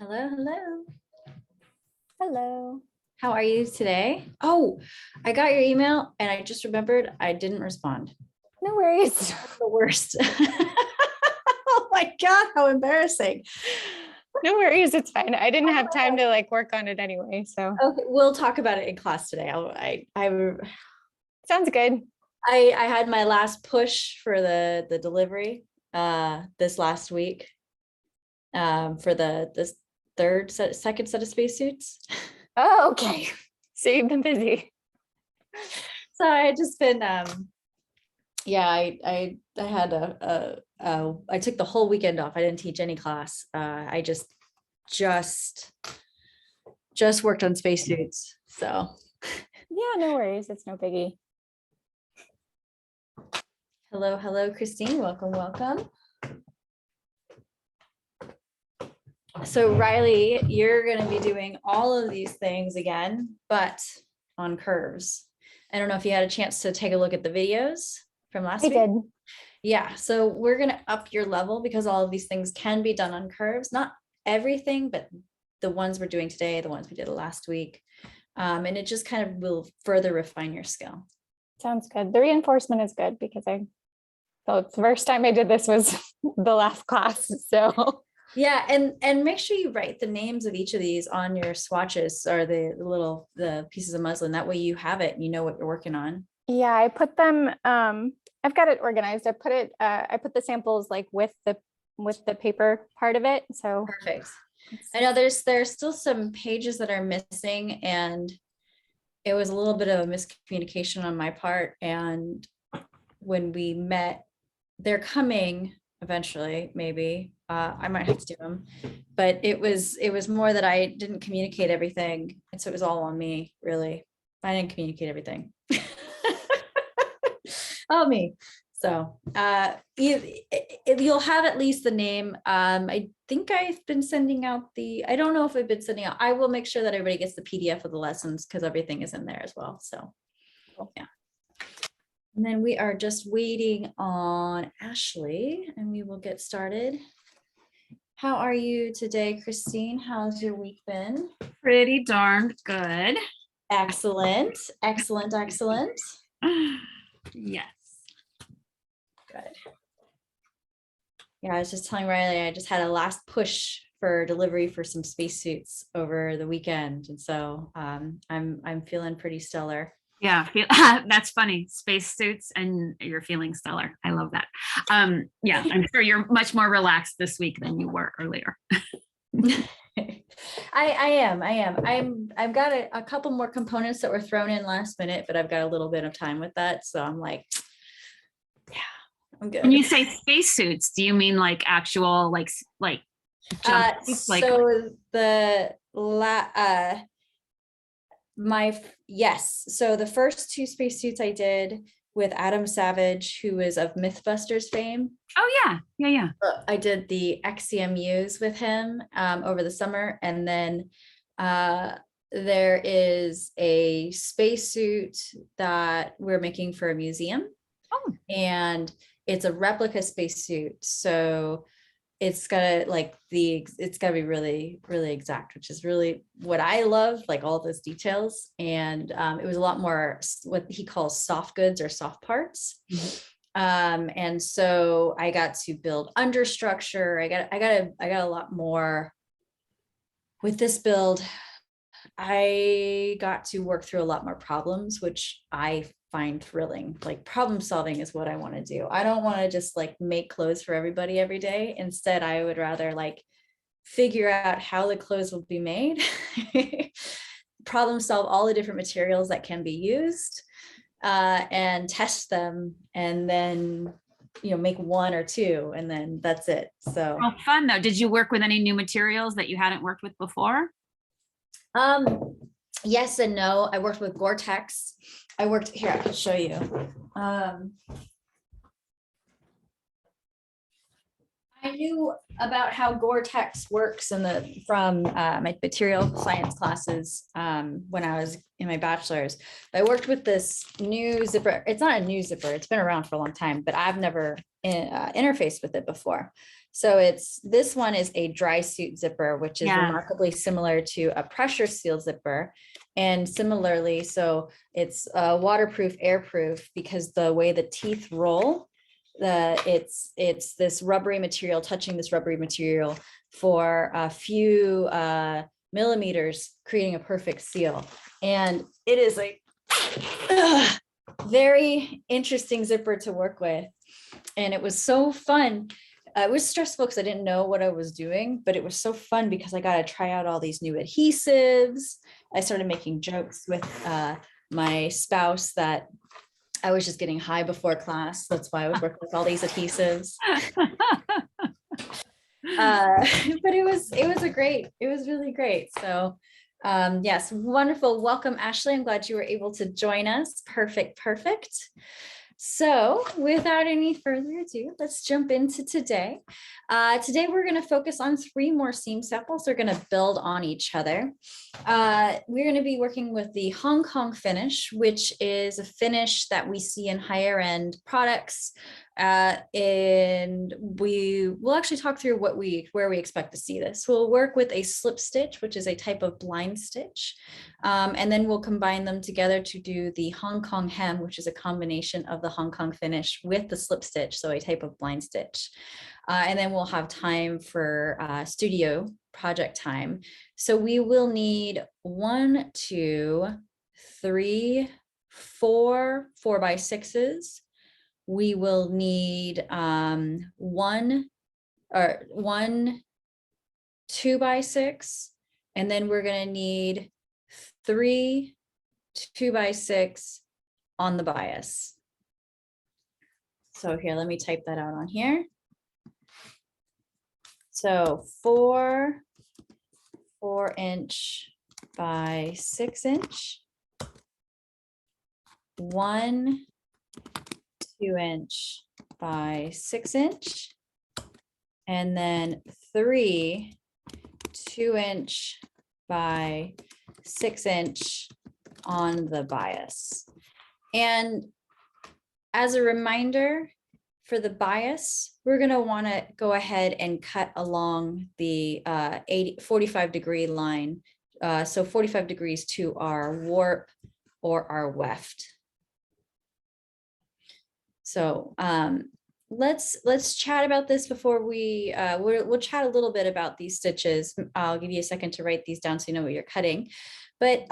Hello, hello. Hello. How are you today? Oh, I got your email and I just remembered I didn't respond. No worries. That's the worst. Oh my God, how embarrassing. No worries. It's fine. I didn't have time to work on it anyway. So Okay, we'll talk about it in class today. sounds good. I had my last push for the delivery this last week for this second set of spacesuits. Oh, okay. So you've been busy. So I just been yeah, I had I took the whole weekend off. I didn't teach any class. I just worked on spacesuits. So Yeah, no worries. It's no biggie. hello, Christine. Welcome. So Riley, you're going to be doing all of these things again, but on curves. I don't know if you had a chance to take a look at the videos from last week. I did. Yeah, so we're going to up your level because all of these things can be done on curves. Not everything, but the ones we're doing today, the ones we did last week. And it just kind of will further refine your skill. Sounds good. The reinforcement is good because the first time I did this was the last class. So Yeah, and make sure you write the names of each of these on your swatches or the pieces of muslin. That way you have it and you know what you're working on. yeah, I put them, I've got it organized. I put the samples with the paper part of it. So Perfect. I know there's still some pages that are missing, and it was a little bit of a miscommunication on my part. And when we met, they're coming eventually, maybe. I might have to do them, but it was more that I didn't communicate everything, and so it was all on me, really. I didn't communicate everything. Oh, me. So you'll have at least the name. I think I've been sending out I don't know if I've been sending out, I will make sure that everybody gets the PDF of the lessons because everything is in there as well. So yeah. And then we are just waiting on Ashley and we will get started. How are you today, Christine? How's your week been? Pretty darn good. Excellent. Yes. Good. Yeah, I was just telling Riley, I just had a last push for delivery for some spacesuits over the weekend. And so I'm feeling pretty stellar. Yeah, that's funny. Spacesuits and you're feeling stellar. I love that. Yeah, I'm sure you're much more relaxed this week than you were earlier. I am. I've got a couple more components that were thrown in last minute, but I've got a little bit of time with that. So I'm like, yeah, I'm good. When you say spacesuits, do you mean actual so yes. So the first two spacesuits I did with Adam Savage, who is of Mythbusters fame. Oh yeah. I did the XCMUs with him over the summer, and then there is a spacesuit that we're making for a museum. Oh. And it's a replica spacesuit, so it's gotta it's gotta be really, really exact, which is really what I love, all those details. And it was a lot more what he calls soft goods or soft parts. Mm-hmm. And so I got to build understructure. I got a lot more with this build. I got to work through a lot more problems, which I find thrilling. Problem solving is what I want to do. I don't want to just make clothes for everybody every day. Instead, I would rather figure out how the clothes will be made, problem solve all the different materials that can be used, and test them, and then make one or two, and then that's it. So fun though. Did you work with any new materials that you hadn't worked with before? Yes and no. I worked with Gore-Tex. I can show you. I knew about how Gore-Tex works from my material science classes when I was in my bachelor's. I worked with this new zipper. It's not a new zipper. It's been around for a long time, but I've never interfaced with it before. So this one is a dry suit zipper, which is remarkably similar to a pressure seal zipper. And similarly, so it's waterproof, airproof, because the way the teeth roll, it's this rubbery material touching this rubbery material for a few millimeters, creating a perfect seal. And it is a very interesting zipper to work with. And it was so fun. It was stressful because I didn't know what I was doing, but it was so fun because I got to try out all these new adhesives. I started making jokes with my spouse that I was just getting high before class. That's why I was working with all these adhesives. But it was really great. So yes, wonderful. Welcome, Ashley. I'm glad you were able to join us. Perfect. So without any further ado, let's jump into today. Today, we're going to focus on 3 more seam samples. They're going to build on each other. We're going to be working with the Hong Kong finish, which is a finish that we see in higher end products. And we will actually talk through where we expect to see this. We'll work with a slip stitch, which is a type of blind stitch. And then we'll combine them together to do the Hong Kong hem, which is a combination of the Hong Kong finish with the slip stitch, so a type of blind stitch. And then we'll have time for studio project time. So we will need 1, 2, 3, 4 4x6s. We will need 1 2x6, and then we're going to need 3 2x6 on the bias. So here, let me type that out on here. So 4-inch by 6-inch, 1 2-inch by 6-inch, and then 3 2-inch by 6-inch on the bias. And as a reminder, for the bias, we're going to want to go ahead and cut along the 45-degree line. So 45 degrees to our warp or our weft. So let's chat about this before we'll chat a little bit about these stitches. I'll give you a second to write these down so you know what you're cutting. But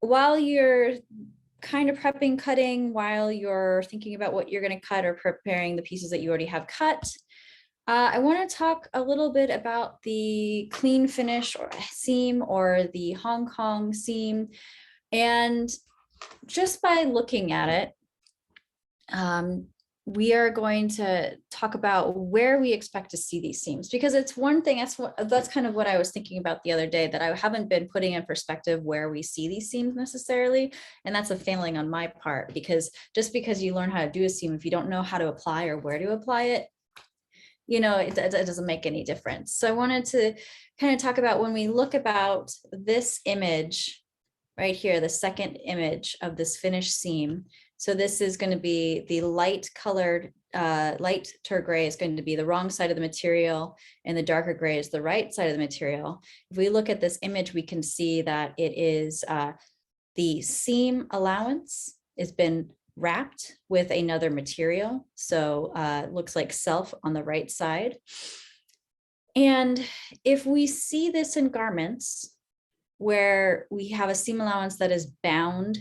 while you're kind of prepping cutting, while you're thinking about what you're going to cut or preparing the pieces that you already have cut, I want to talk a little bit about the clean finish or seam or the Hong Kong seam. And just by looking at it, we are going to talk about where we expect to see these seams, because it's one thing, that's kind of what I was thinking about the other day, that I haven't been putting in perspective where we see these seams necessarily. And that's a failing on my part, because just because you learn how to do a seam, if you don't know how to apply or where to apply it, you know, it doesn't make any difference. So I wanted to kind of talk about, when we look about this image right here, the second image of this finished seam. So this is going to be the light colored, light turquoise is going to be the wrong side of the material, and the darker gray is the right side of the material. If we look at this image, we can see that it is the seam allowance has been wrapped with another material. So it looks like self on the right side. And if we see this in garments where we have a seam allowance that is bound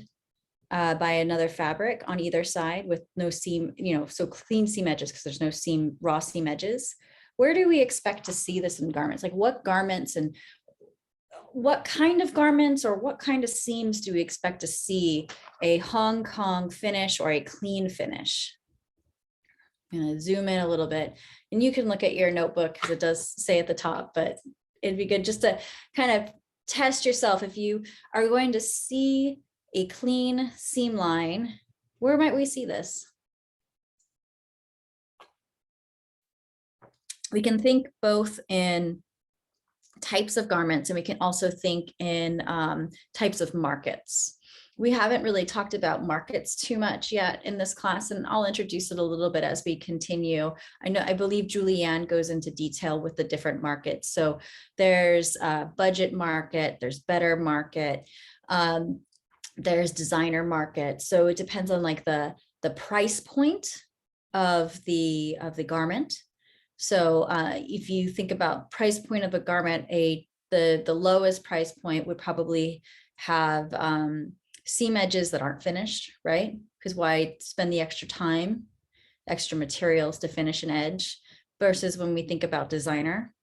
by another fabric on either side with no seam, you know, so clean seam edges, because there's no seam, raw seam edges. Where do we expect to see this in garments? Like what garments and what kind of garments or what kind of seams do we expect to see a Hong Kong finish or a clean finish? I'm going to zoom in a little bit, and you can look at your notebook because it does say at the top, but it'd be good just to kind of test yourself. If you are going to see a clean seam line, where might we see this? We can think both in types of garments, and we can also think in types of markets. we haven't really talked about markets too much yet in this class, and I'll introduce it a little bit as we continue. I believe Julianne goes into detail with the different markets. So there's a budget market, there's better market, there's designer market. So it depends on like the price point of the garment. So if you think about price point of a garment, the lowest price point would probably have seam edges that aren't finished, right? Because why spend the extra time, extra materials to finish an edge? Versus when we think about designer,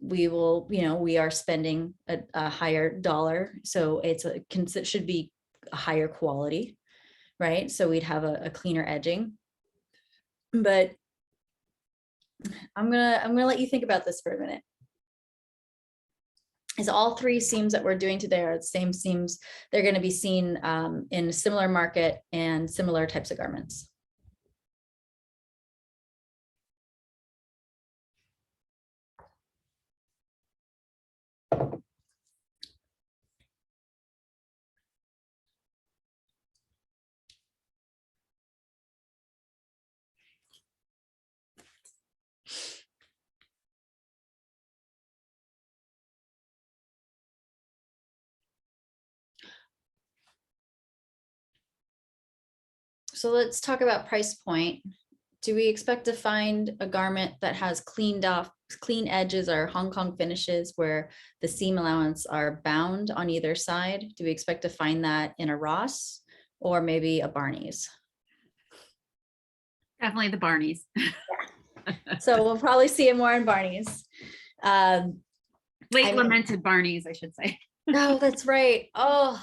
we will, we are spending a higher dollar. So it should be a higher quality, right? So we'd have a cleaner edging. But I'm gonna let you think about this for a minute. Is all three seams that we're doing today are the same seams. They're going to be seen in a similar market and similar types of garments. So let's talk about price point. Do we expect to find a garment that has clean edges or Hong Kong finishes where the seam allowance are bound on either side? Do we expect to find that in a Ross or maybe a Barney's? Definitely the Barney's. So we'll probably see it more in Barney's. Late lamented Barney's, I should say. No, that's right. Oh,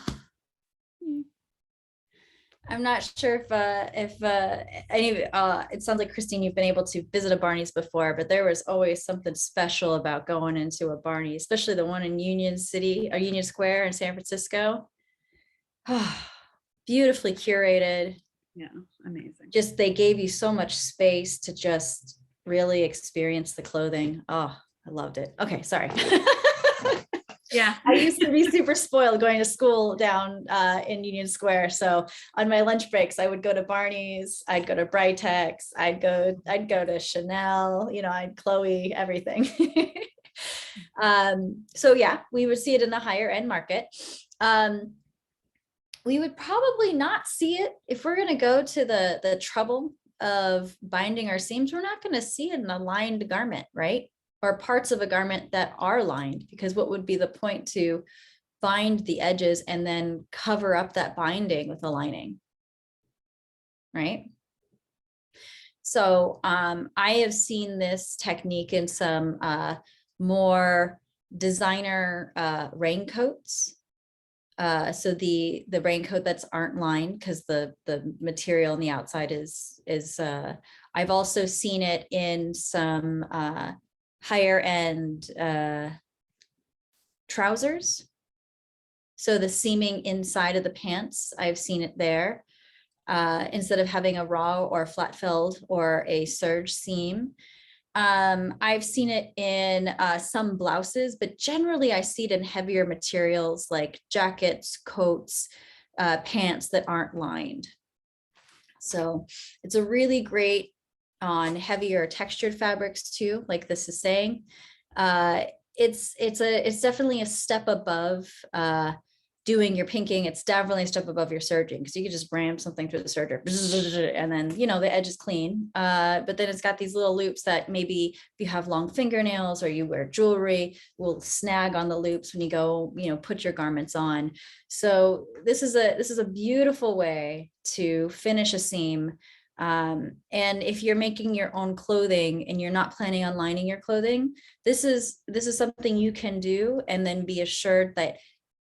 I'm not sure if it sounds like Christine, you've been able to visit a Barney's before, but there was always something special about going into a Barney's, especially the one in Union City or Union Square in San Francisco. Oh, beautifully curated. Yeah, amazing. Just they gave you so much space to just really experience the clothing. Oh, I loved it. Okay, sorry. Yeah. I used to be super spoiled going to school down in Union Square. So on my lunch breaks, I would go to Barney's, I'd go to Britex, I'd go to Chanel, I'd Chloe, everything. So yeah, we would see it in the higher end market. We would probably not see it if we're going to go to the trouble of binding our seams. We're not going to see it in a lined garment, right? Or parts of a garment that are lined, because what would be the point to bind the edges and then cover up that binding with a lining, right? So I have seen this technique in some more designer raincoats. So the raincoat that's aren't lined because the material on the outside is I've also seen it in some higher end trousers. So the seaming inside of the pants, I've seen it there. Instead of having a raw or flat filled or a serge seam. I've seen it in some blouses, but generally I see it in heavier materials like jackets, coats, pants that aren't lined. So it's a really great on heavier textured fabrics too, like this is saying. It's definitely a step above doing your pinking. It's definitely a step above your serging, because you could just ram something through the serger and then the edge is clean. But then it's got these little loops that maybe if you have long fingernails or you wear jewelry will snag on the loops when you go put your garments on. So this is a beautiful way to finish a seam. And if you're making your own clothing and you're not planning on lining your clothing, this is something you can do and then be assured that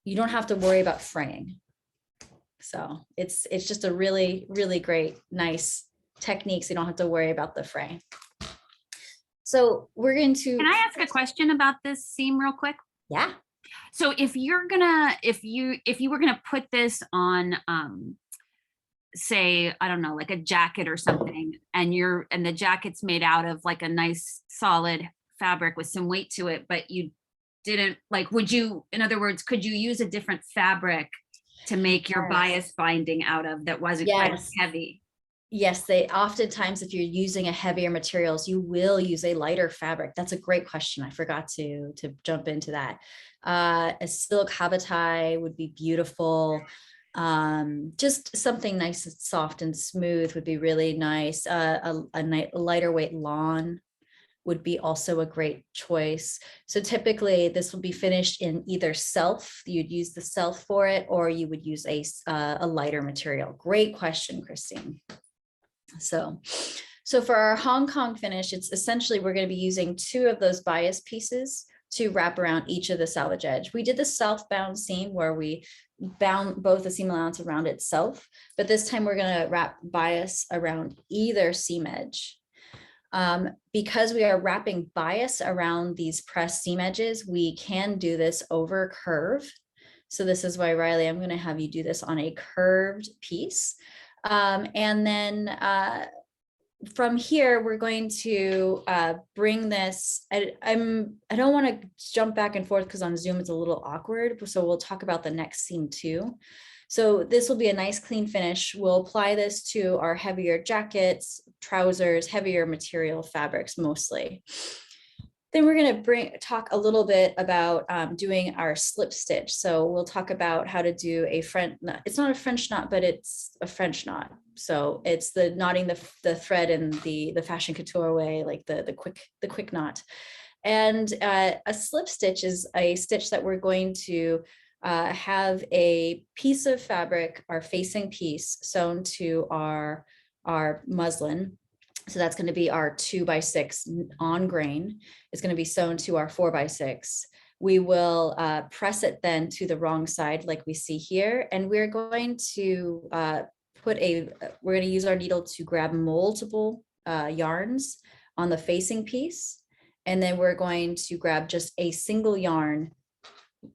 you don't have to worry about fraying. So it's just a really, really great, nice technique. So you don't have to worry about the fray. So we're going to. Can I ask a question about this seam real quick? Yeah. So if you were gonna put this on, say, I don't know, like a jacket or something, and the jacket's made out of like a nice solid fabric with some weight to it, but you didn't would you, in other words, could you use a different fabric to make your Yes. bias binding out of that wasn't quite as Yes. heavy. Yes, they oftentimes, if you're using a heavier materials, you will use a lighter fabric. That's a great question. I forgot to jump into that. A silk habotai would be beautiful. Just something nice and soft and smooth would be really nice. A lighter weight lawn would be also a great choice. So typically this will be finished in either self, you'd use the self for it, or you would use a lighter material. Great question, Christine. So for our Hong Kong finish, it's essentially, we're going to be using 2 of those bias pieces to wrap around each of the selvage edge. We did the southbound seam where we bound both the seam allowance around itself, but this time we're going to wrap bias around either seam edge. Because we are wrapping bias around these pressed seam edges, we can do this over curve. So this is why, Riley, I'm going to have you do this on a curved piece. And then from here, we're going to bring this. I don't want to jump back and forth because on Zoom it's a little awkward. So we'll talk about the next seam too. So this will be a nice clean finish. We'll apply this to our heavier jackets, trousers, heavier material fabrics mostly. Then we're going to talk a little bit about doing our slip stitch. So we'll talk about how to do a French knot. It's not a French knot, but it's a French knot. So it's the knotting the thread in the fashion couture way, like the quick knot. And a slip stitch is a stitch that we're going to have a piece of fabric, our facing piece, sewn to our muslin. So that's going to be our 2x6 on grain. It's going to be sewn to our 4x6. We will press it then to the wrong side like we see here. And we're going to we're going to use our needle to grab multiple yarns on the facing piece. And then we're going to grab just a single yarn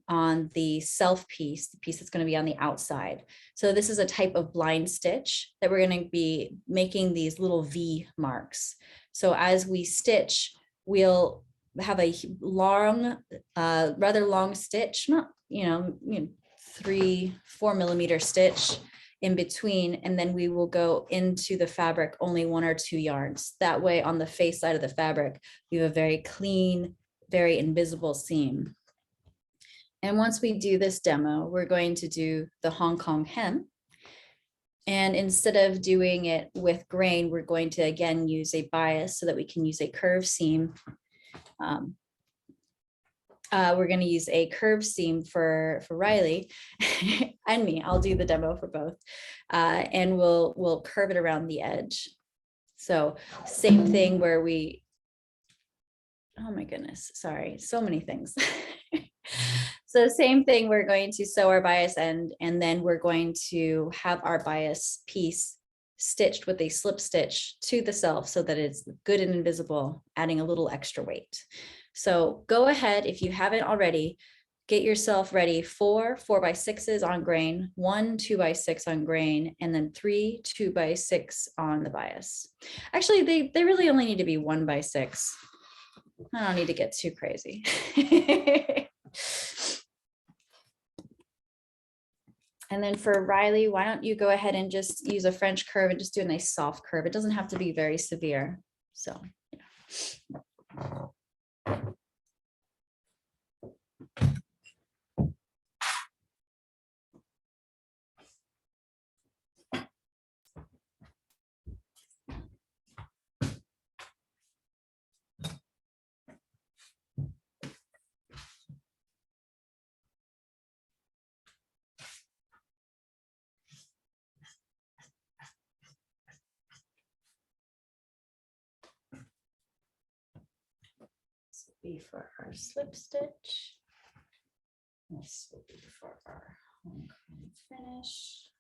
on the self piece, the piece that's going to be on the outside. So this is a type of blind stitch that we're going to be making these little V marks. So as we stitch, we'll have a long, rather long stitch, not, 3-4 millimeter stitch in between, and then we will go into the fabric only 1 or 2 yards. That way on the face side of the fabric, we have a very clean, very invisible seam. And once we do this demo, we're going to do the Hong Kong hem. And instead of doing it with grain, we're going to again use a bias so that we can use a curved seam. We're going to use a curved seam for Riley and me. I'll do the demo for both. And we'll curve it around the edge. So same thing where we, oh my goodness, sorry, so many things. So same thing, we're going to sew our bias end, and then we're going to have our bias piece stitched with a slip stitch to the self so that it's good and invisible, adding a little extra weight. So go ahead, if you haven't already, get yourself ready 4 4x6s on grain, 1 2x6 on grain, and then 3 2x6 on the bias. Actually, they really only need to be 1x6. I don't need to get too crazy. And then for Riley, why don't you go ahead and just use a French curve and just do a nice soft curve. It doesn't have to be very severe. So, yeah. Be for our slip stitch. This will be for our Hong Kong finish.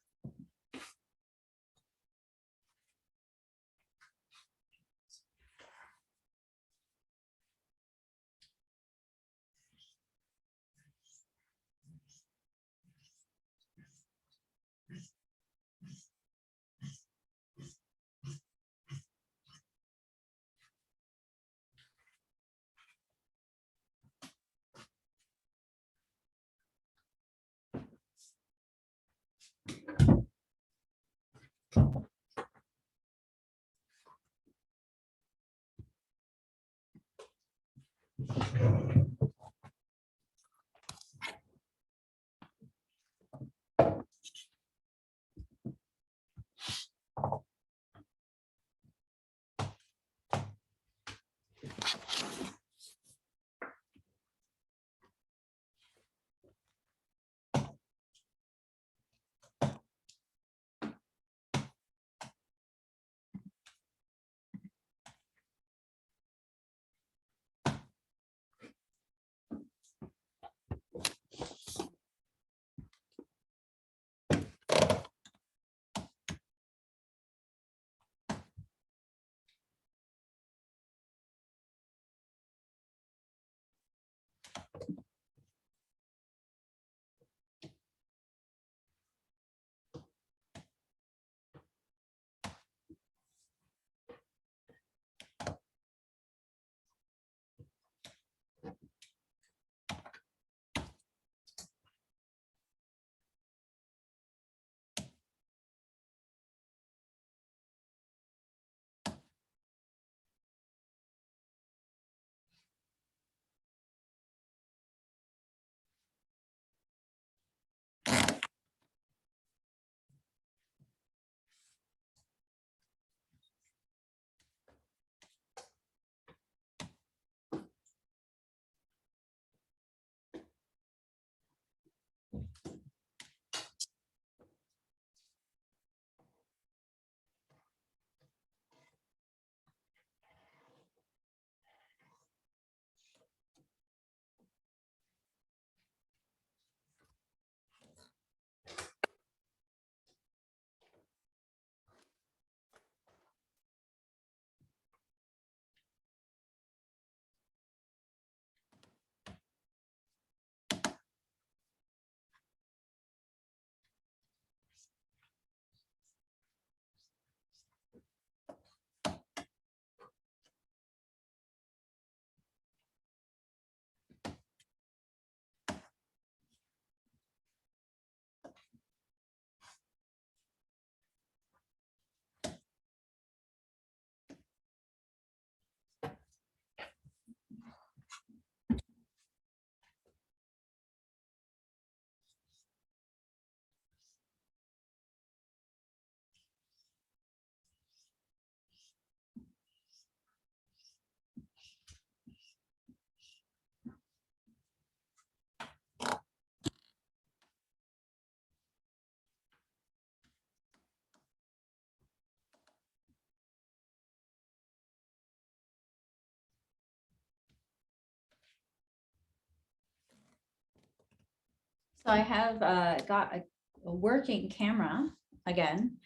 So I have got a working camera again.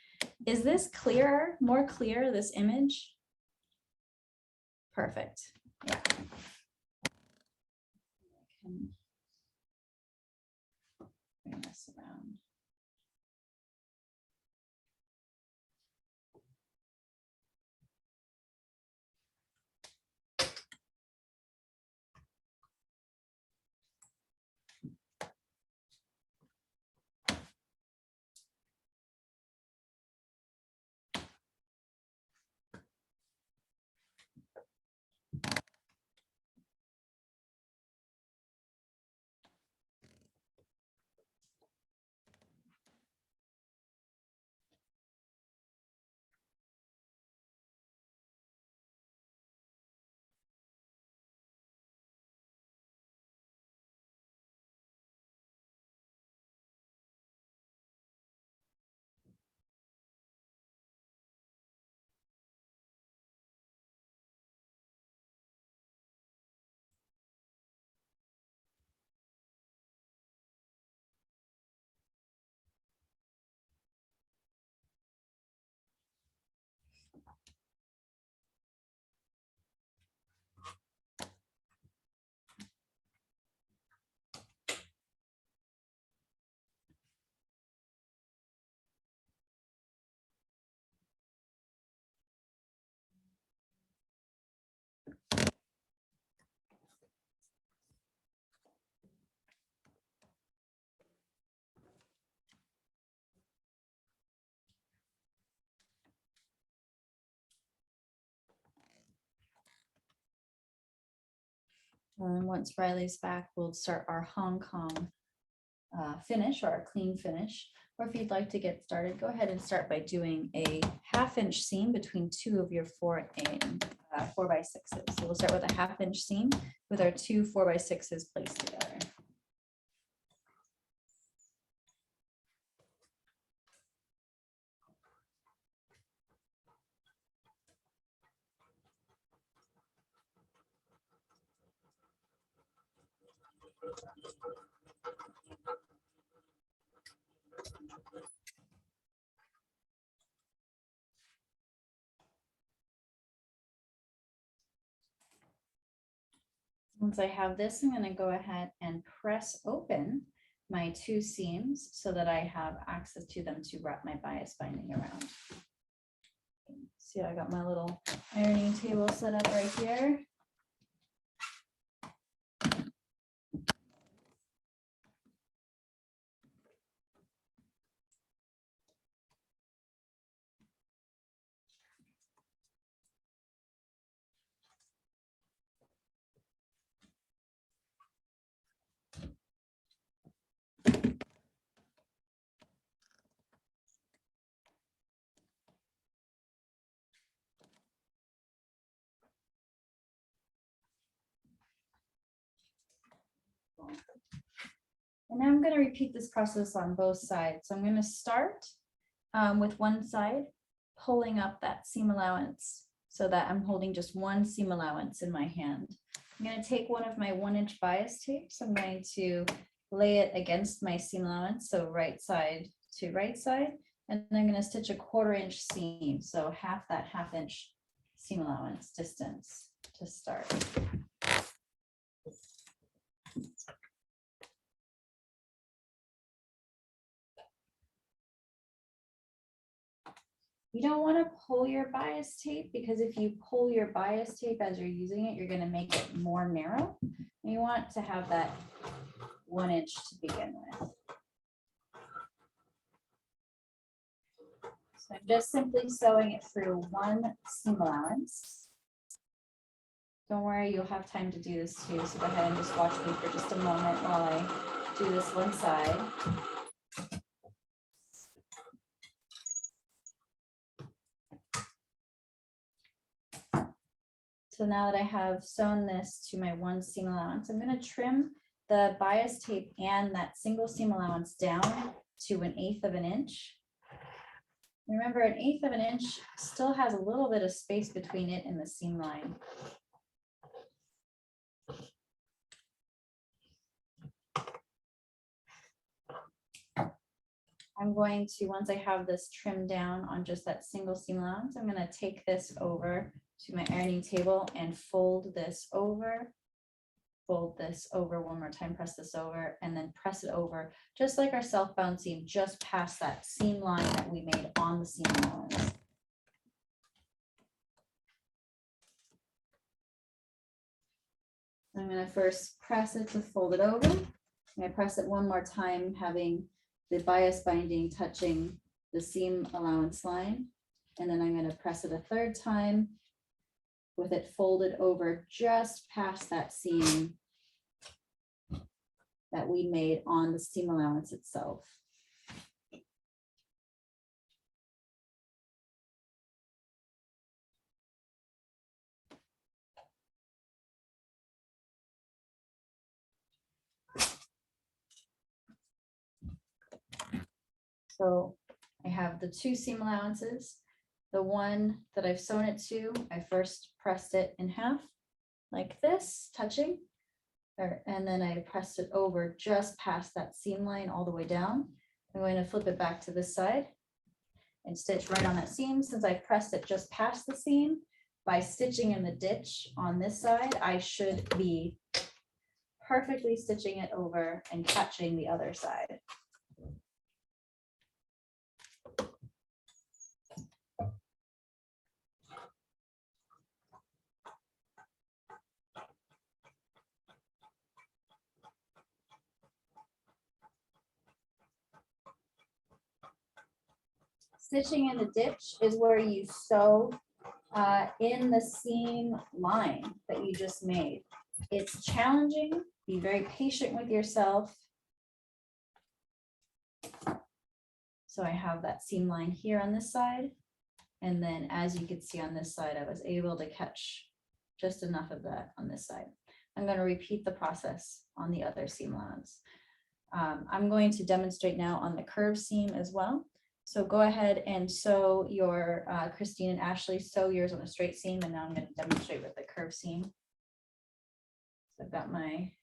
Is this clearer, more clear, this image? Perfect. Yeah. I can bring this around. Once Riley's back, we'll start our Hong Kong finish or our clean finish. Or if you'd like to get started, go ahead and start by doing a 1/2 inch seam between two of your 4x6s. So we'll start with a 1/2 inch seam with our two 4x6s placed together. Once I have this, I'm going to go ahead and press open my two seams so that I have access to them to wrap my bias binding around. See, I got my little ironing table set up right here. And now I'm going to repeat this process on both sides. So I'm going to start with one side, pulling up that seam allowance so that I'm holding just one seam allowance in my hand. I'm going to take one of my 1-inch bias tapes. I'm going to lay it against my seam allowance, so right side to right side, and then I'm going to stitch a 1/4 inch seam, so half that 1/2 inch seam allowance distance to start. You don't want to pull your bias tape, because if you pull your bias tape as you're using it, you're going to make it more narrow. And you want to have that 1 inch to begin with. So I'm just simply sewing it through one seam allowance. Don't worry, you'll have time to do this too. So go ahead and just watch me for just a moment while I do this one side. So now that I have sewn this to my one seam allowance, I'm going to trim the bias tape and that single seam allowance down to 1/8 of an inch. Remember, 1/8 of an inch still has a little bit of space between it and the seam line. I'm going to, once I have this trimmed down on just that single seam allowance, I'm going to take this over to my ironing table and fold this over one more time, press this over, and then press it over, just like our self-bound seam, just past that seam line that we made on the seam allowance. I'm going to first press it to fold it over. I'm going to press it one more time, having the bias binding touching the seam allowance line. And then I'm going to press it a third time with it folded over just past that seam that we made on the seam allowance itself. So I have the two seam allowances. The one that I've sewn it to, I first pressed it in half like this, touching, and then I pressed it over just past that seam line all the way down. I'm going to flip it back to this side and stitch right on that seam. Since I pressed it just past the seam, by stitching in the ditch on this side, I should be perfectly stitching it over and catching the other side. Stitching in the ditch is where you sew in the seam line that you just made. It's challenging. Be very patient with yourself. So I have that seam line here on this side. And then as you can see on this side, I was able to catch just enough of that on this side. I'm going to repeat the process on the other seam allowance. I'm going to demonstrate now on the curved seam as well. So go ahead and sew your, Christine and Ashley, sew yours on a straight seam, and now I'm going to demonstrate with the curved seam. So I've got my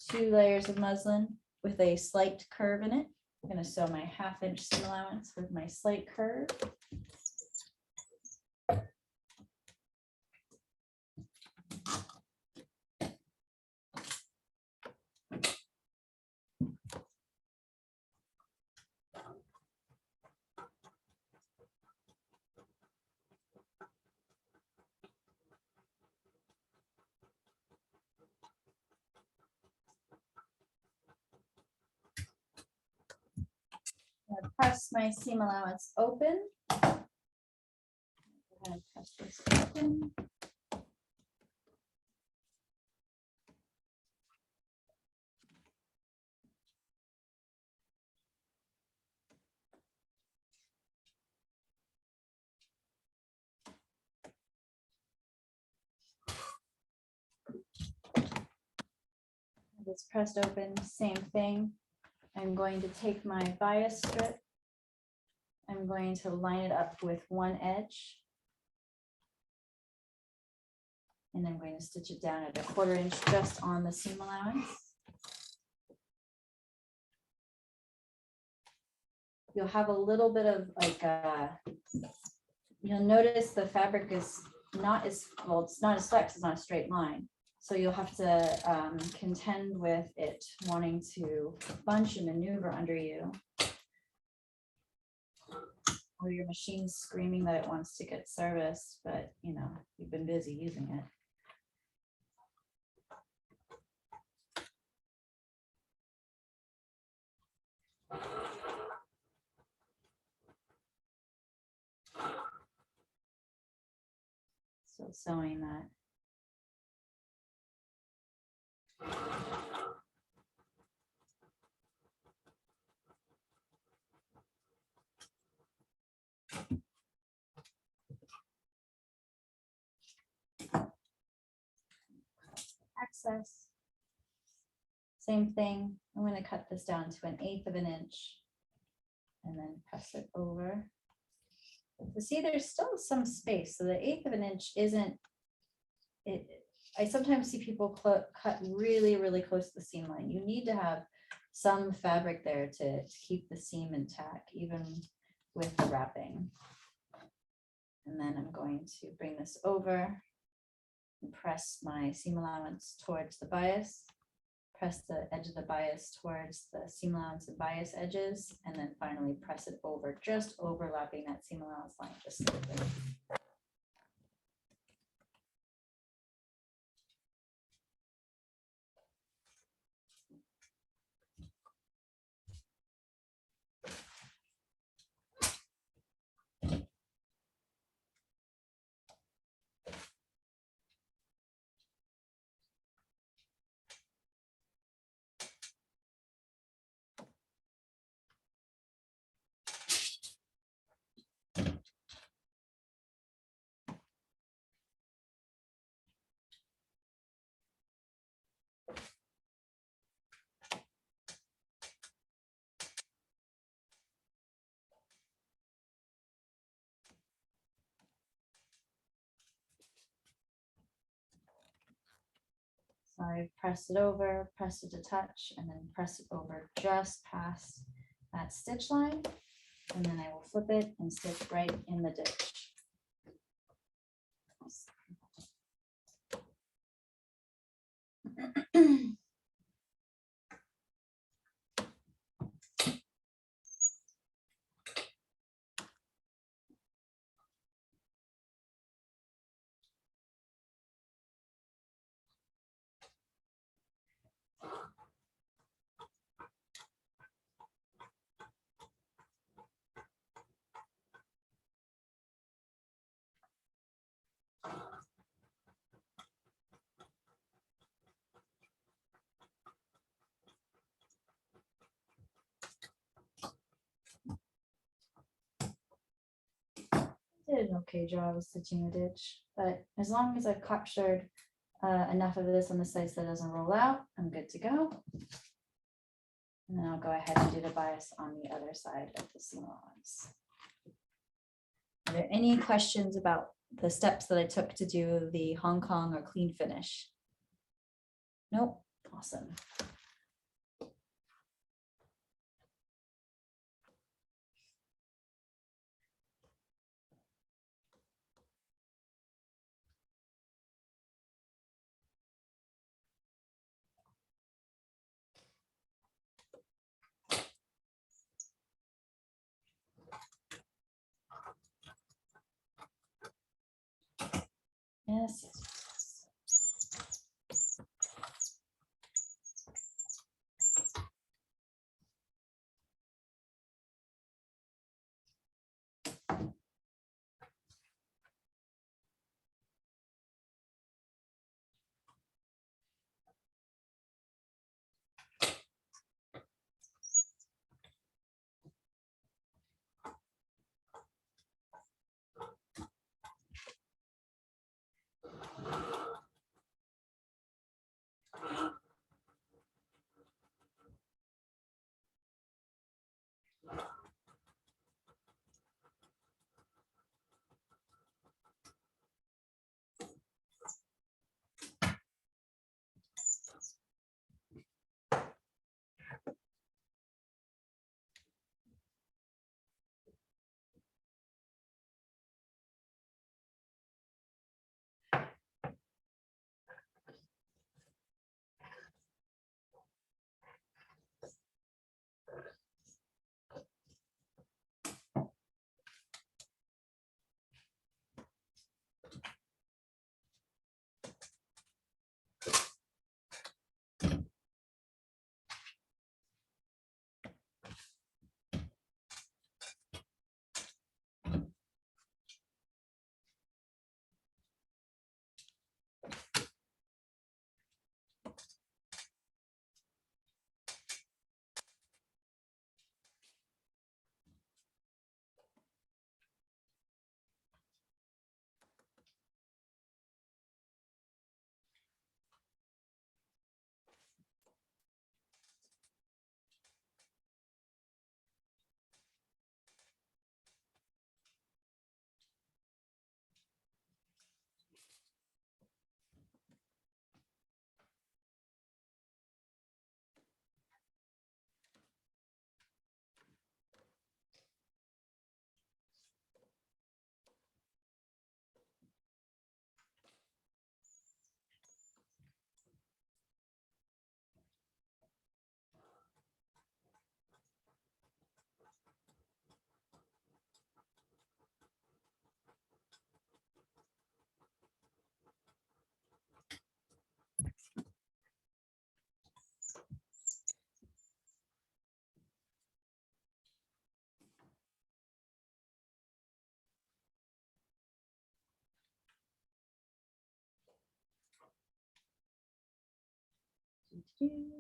2 layers of muslin with a slight curve in it. I'm going to sew my 1/2 inch seam allowance with my slight curve. Press my seam allowance open. Go ahead and press this open. It's pressed open, same thing. I'm going to take my bias strip. I'm going to line it up with one edge. And I'm going to stitch it down at a 1/4 inch just on the seam allowance. You'll have a little bit of like, you'll notice the fabric is not as, well, it's not as flex, it's not a straight line. So you'll have to contend with it wanting to bunch and maneuver under you. Or your machine's screaming that it wants to get serviced, but you know, you've been busy using it. So sewing that. Access. Same thing. I'm going to cut this down to 1/8 of an inch and then press it over. You see, there's still some space. So the 1/8 of an inch isn't it. I sometimes see people cut really, really close to the seam line. You need to have some fabric there to keep the seam intact, even with the wrapping. And then I'm going to bring this over and press my seam allowance towards the bias, press the edge of the bias towards the seam allowance and bias edges, and then finally press it over, just overlapping that seam allowance line just a little bit. So I press it over, press it to touch, and then press it over just past that stitch line. And then I will flip it and stitch right in the ditch. did an okay job of stitching the ditch, but as long as I've captured enough of this on the sides that doesn't roll out, I'm good to go. And then I'll go ahead and do the bias on the other side of the seam allowance. Are there any questions about the steps that I took to do the Hong Kong or clean finish? Nope, awesome. Yes, yes, yes.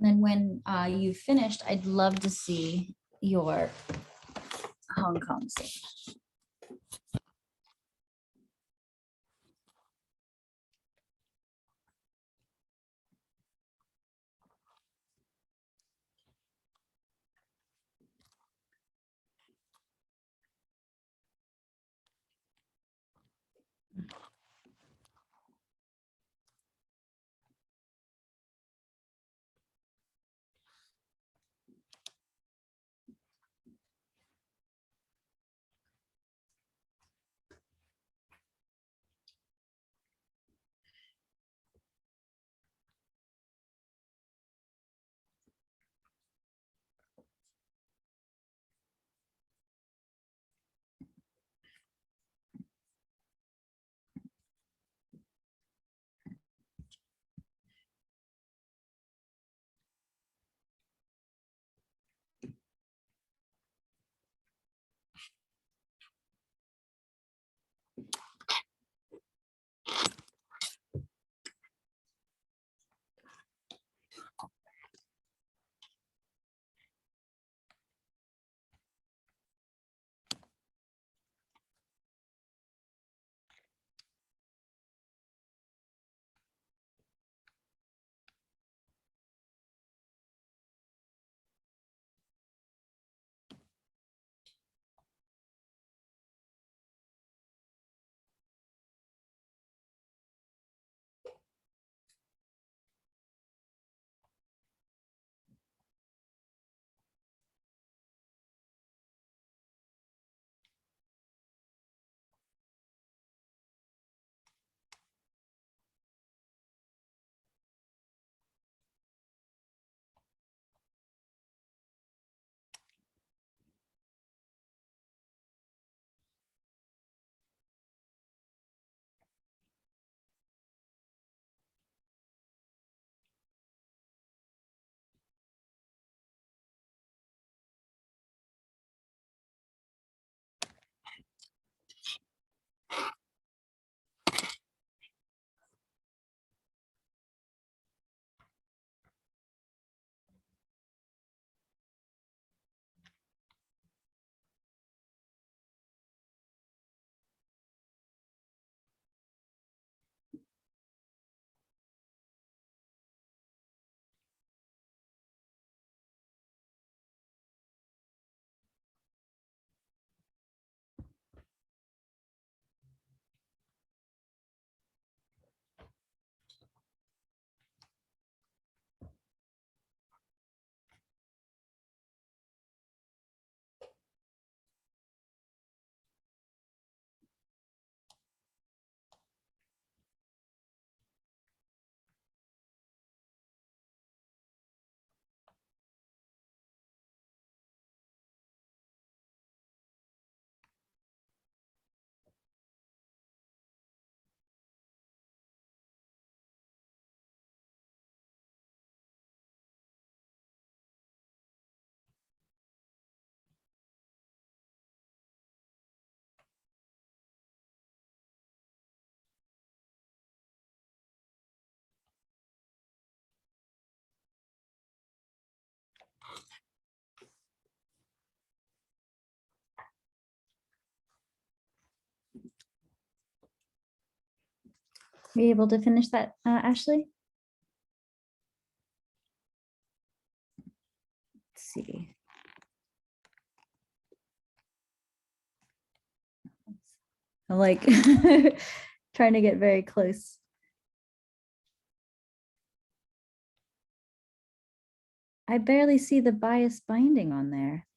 And then when you've finished, I'd love to see your Hong Kong seam. Were you able to finish that, Ashley? Let's see. I'm like trying to get very close. I barely see the bias binding on there.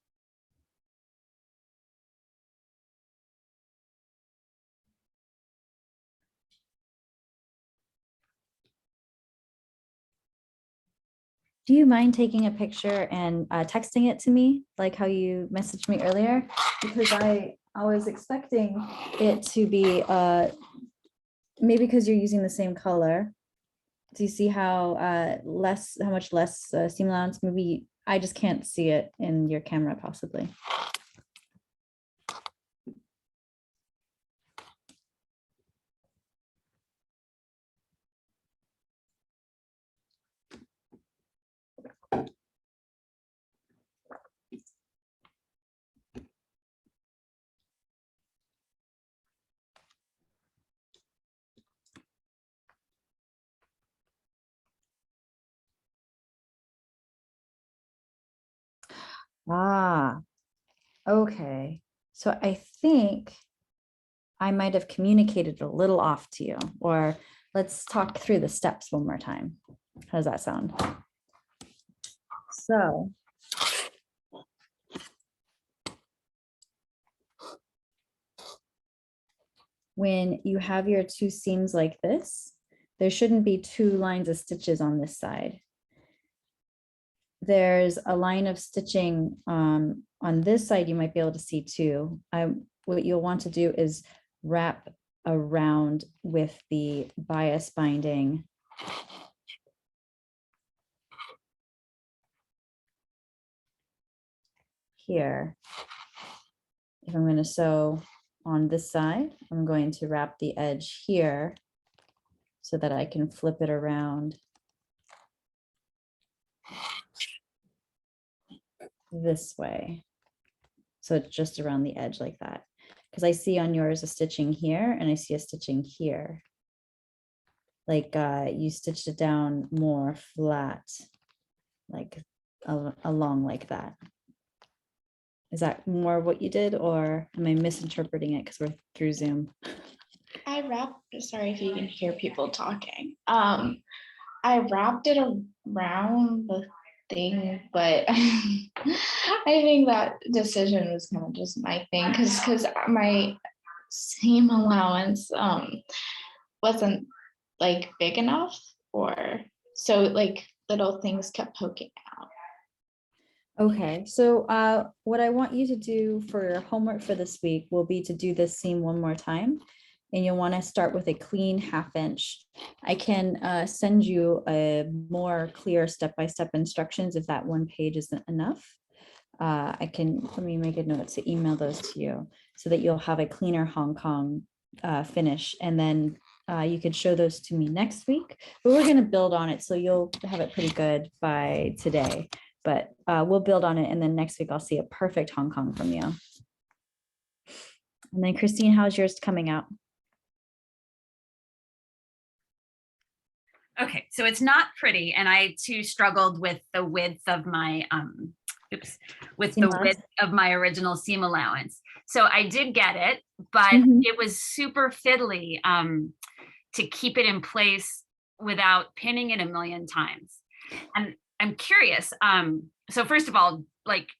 Do you mind taking a picture and texting it to me, like how you messaged me earlier? Because I was expecting it to be, maybe because you're using the same color. Do you see how how much less seam allowance? Maybe I just can't see it in your camera possibly. Ah, okay. So I think I might have communicated a little off to you, or let's talk through the steps one more time. How does that sound? So when you have your two seams like this, there shouldn't be two lines of stitches on this side. There's a line of stitching on this side, you might be able to see too. What you'll want to do is wrap around with the bias binding here. If I'm going to sew on this side, I'm going to wrap the edge here so that I can flip it around this way. So it's just around the edge like that. Because I see on yours a stitching here and I see a stitching here. Like you stitched it down more flat, like along like that. Is that more what you did, or am I misinterpreting it because we're through Zoom? I wrapped, sorry if you can hear people talking. I wrapped it around the thing, but I think that decision was kind of just my thing because my seam allowance wasn't like big enough, or so like little things kept poking out. Okay, so what I want you to do for your homework for this week will be to do this seam one more time. And you'll want to start with a clean 1/2 inch. I can send you a more clear step-by-step instructions if that one page isn't enough. Let me make a note to email those to you so that you'll have a cleaner Hong Kong finish. And then you could show those to me next week, but we're going to build on it. So you'll have it pretty good by today, but we'll build on it. And then next week I'll see a perfect Hong Kong from you. And then Christine, how's yours coming out? Okay, so it's not pretty, and I too struggled with the width of my width of my original seam allowance. So I did get it, but it was super fiddly to keep it in place without pinning it a million times. And I'm curious. So first of all, like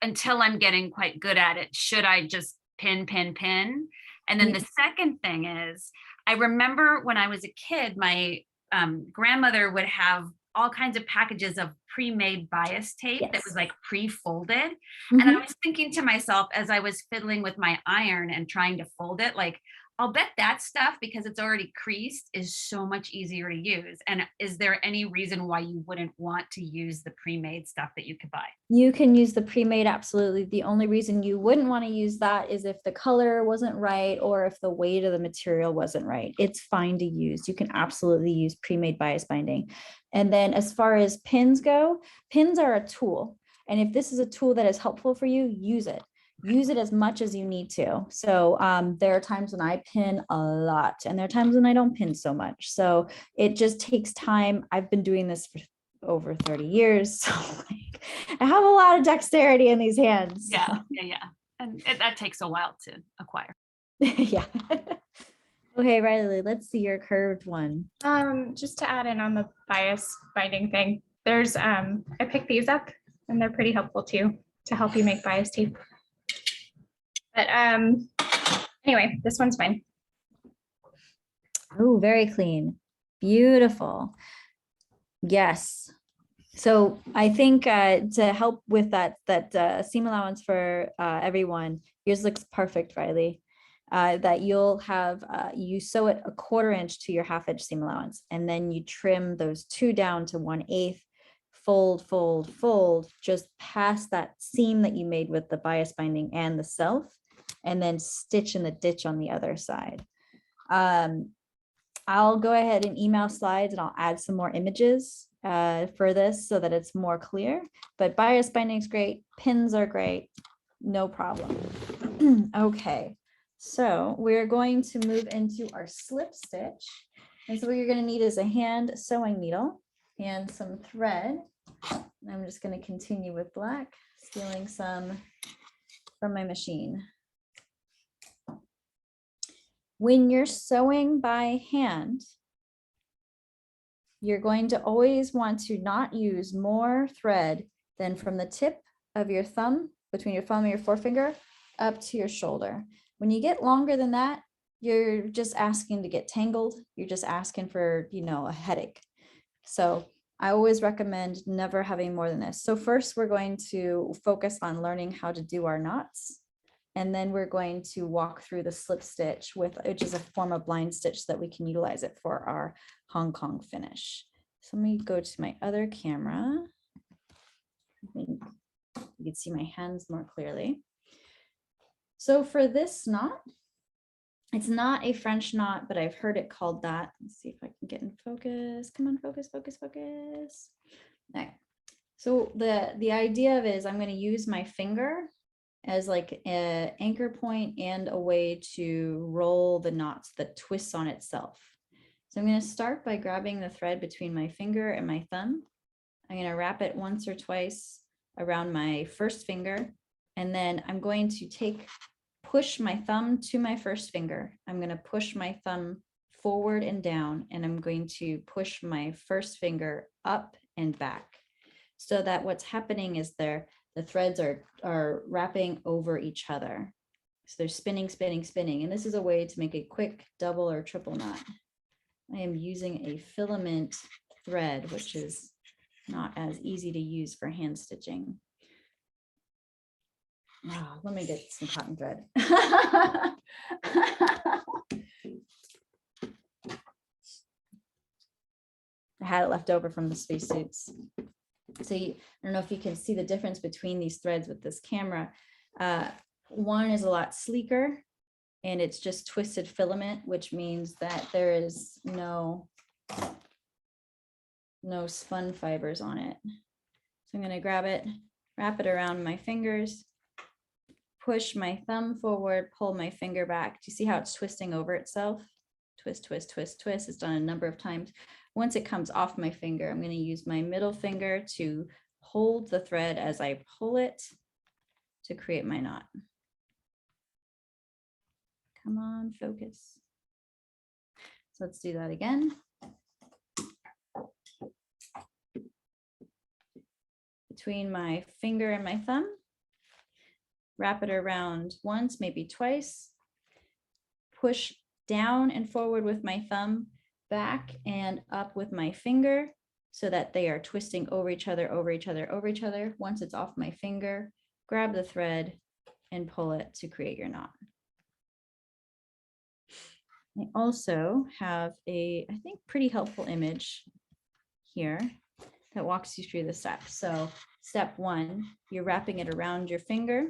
until I'm getting quite good at it, should I just pin? And then the second thing is, I remember when I was a kid, my grandmother would have all kinds of packages of pre-made bias tape that was like pre-folded. And I was thinking to myself as I was fiddling with my iron and trying to fold it, like, I'll bet that stuff, because it's already creased, is so much easier to use. And is there any reason why you wouldn't want to use the pre-made stuff that you could buy? You can use the pre-made, absolutely. The only reason you wouldn't want to use that is if the color wasn't right or if the weight of the material wasn't right. It's fine to use. You can absolutely use pre-made bias binding. And then as far as pins go, pins are a tool. And if this is a tool that is helpful for you, use it. use it as much as you need to. So there are times when I pin a lot and there are times when I don't pin so much. So it just takes time. I've been doing this for over 30 years. So like, I have a lot of dexterity in these hands. So. Yeah. And that takes a while to acquire. Yeah. Okay, Riley, let's see your curved one. Just to add in on the bias binding thing, there's I picked these up and they're pretty helpful too to help you make bias tape. But anyway, this one's fine. Oh, very clean. Beautiful. Yes. So I think to help with that seam allowance for everyone, yours looks perfect, Riley. That you'll have, you sew it 1/4 inch to your 1/2 inch seam allowance, and then you trim those 2 down to 1/8, fold, fold, fold, just past that seam that you made with the bias binding and the self, and then stitch in the ditch on the other side. I'll go ahead and email slides and I'll add some more images for this so that it's more clear, but bias binding is great. Pins are great. No problem. Okay. So we're going to move into our slip stitch. And so what you're going to need is a hand sewing needle and some thread. And I'm just going to continue with black, stealing some from my machine. When you're sewing by hand, you're going to always want to not use more thread than from the tip of your thumb, between your thumb and your forefinger, up to your shoulder. When you get longer than that, you're just asking to get tangled. You're just asking for, a headache. So I always recommend never having more than this. So first we're going to focus on learning how to do our knots. And then we're going to walk through the slip stitch which is a form of blind stitch so that we can utilize it for our Hong Kong finish. So let me go to my other camera. I think you can see my hands more clearly. So for this knot, it's not a French knot, but I've heard it called that. Let's see if I can get in focus. Come on, focus, focus, focus. All right. So the idea of it is I'm going to use my finger as like an anchor point and a way to roll the knots that twists on itself. So I'm going to start by grabbing the thread between my finger and my thumb. I'm going to wrap it once or twice around my first finger. And then I'm going to push my thumb to my first finger. I'm going to push my thumb forward and down, and I'm going to push my first finger up and back, so that what's happening is the threads are wrapping over each other. So they're spinning, spinning, spinning. And this is a way to make a quick double or triple knot. I am using a filament thread, which is not as easy to use for hand stitching. Oh, let me get some cotton thread. I had it left over from the spacesuits. So I don't know if you can see the difference between these threads with this camera. One is a lot sleeker and it's just twisted filament, which means that there is no spun fibers on it. So I'm going to grab it, wrap it around my fingers, push my thumb forward, pull my finger back. Do you see how it's twisting over itself? Twist, twist, twist, twist. It's done a number of times. Once it comes off my finger, I'm going to use my middle finger to hold the thread as I pull it to create my knot. Come on, focus. So let's do that again. Between my finger and my thumb, wrap it around once, maybe twice, push down and forward with my thumb, back and up with my finger so that they are twisting over each other, over each other, over each other. Once it's off my finger, grab the thread and pull it to create your knot. I also have I think, pretty helpful image here that walks you through the steps. So step one, you're wrapping it around your finger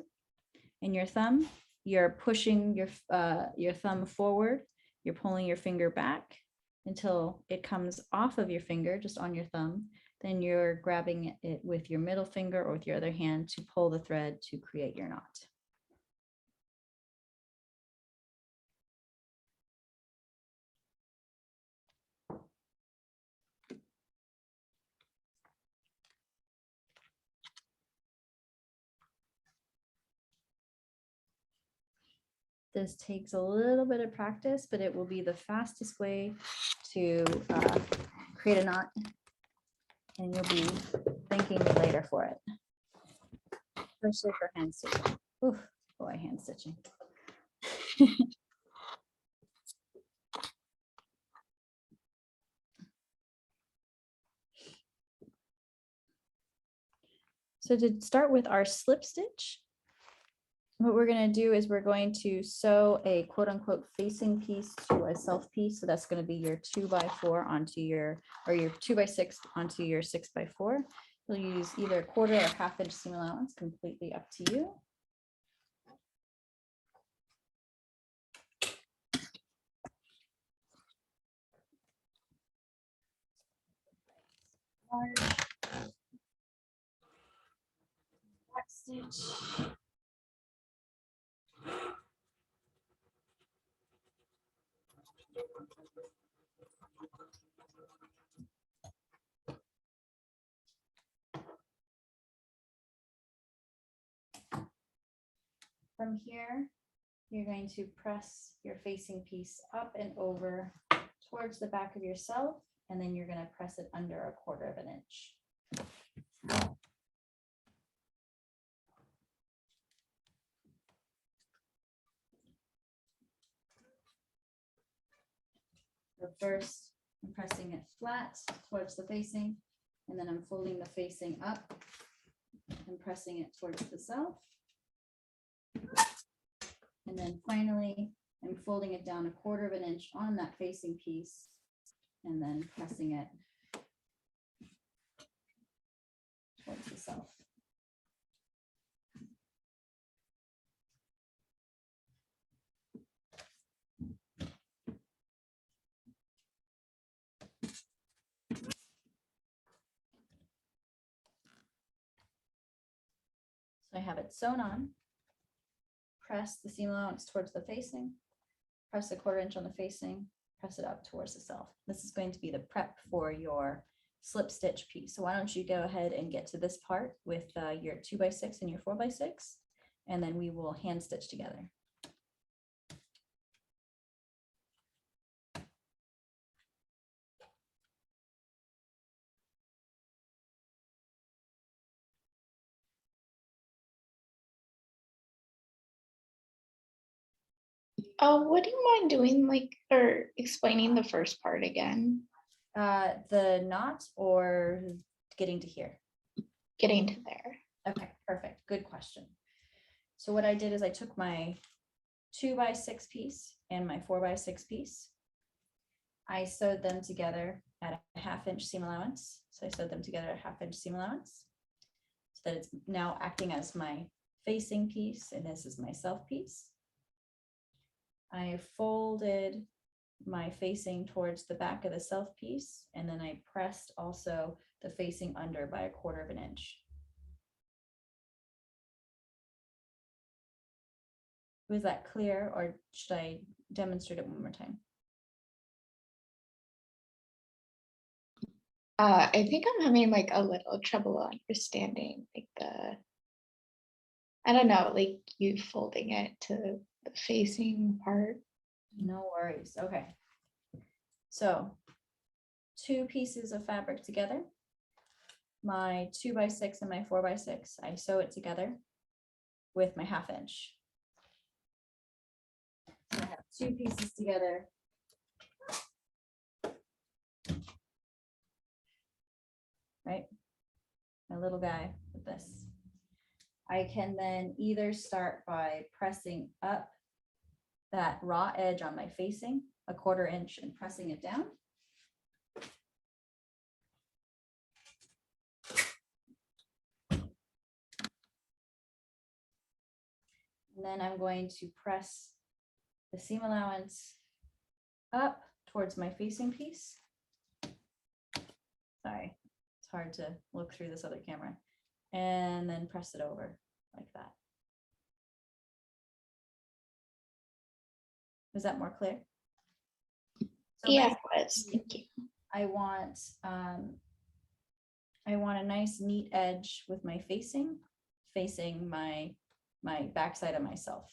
and your thumb. You're pushing your thumb forward. You're pulling your finger back until it comes off of your finger, just on your thumb. Then you're grabbing it with your middle finger or with your other hand to pull the thread to create your knot. This takes a little bit of practice, but it will be the fastest way to create a knot. And you'll be thanking me later for it. Especially for hand stitching. Oof, boy, hand stitching. So to start with our slip stitch, what we're going to do is we're going to sew a quote unquote facing piece to a self piece. So that's going to be your 2x4 onto your, or your 2x6 onto your 6x4. You'll use either a quarter or half-inch seam allowance, completely up to you. Back stitch. From here, you're going to press your facing piece up and over towards the back of yourself, and then you're going to press it under a quarter of an inch. So first, I'm pressing it flat towards the facing, and then I'm folding the facing up and pressing it towards the self. And then finally, I'm folding it down a quarter of an inch on that facing piece and then pressing it towards the self. So I have it sewn on. Press the seam allowance towards the facing, press a quarter inch on the facing, press it up towards the self. This is going to be the prep for your slip stitch piece. So why don't you go ahead and get to this part with your 2x6 and your 4x6, and then we will hand stitch together. Would you mind doing like, or explaining the first part again? The knot or getting to here? Getting to there. Okay, perfect. Good question. So what I did is I took my 2x6 piece and my 4x6 piece. I sewed them together at a half-inch seam allowance. So I sewed them together at a half-inch seam allowance, so that it's now acting as my facing piece, and this is my self piece. I folded my facing towards the back of the self piece, and then I pressed also the facing under by a quarter of an inch. Was that clear, or should I demonstrate it one more time? I think I'm having like a little trouble understanding like I don't know, like you folding it to the facing part. No worries. Okay. So 2 pieces of fabric together. My 2x6 and my 4x6, I sew it together with my half-inch. So I have 2 pieces together. Right? My little guy with this. I can then either start by pressing up that raw edge on my facing a quarter inch and pressing it down. And then I'm going to press the seam allowance up towards my facing piece. Sorry, it's hard to look through this other camera. And then press it over like that. Was that more clear? So Yeah, it was. Thank you. I want a nice neat edge with my facing my backside of myself.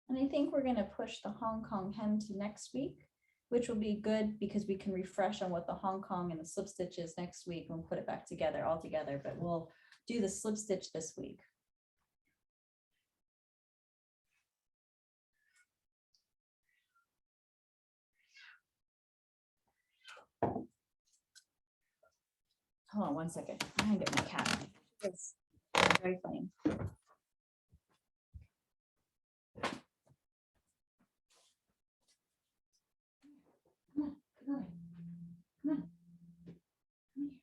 And I think we're gonna push the Hong Kong hem to next week, which will be good because we can refresh on what the Hong Kong and the slip stitch is next week and put it back together all together, but we'll do the slip stitch this week. Hold on one second. I'm gonna get my cat. It's very funny. Come on, come on, come on. Come here.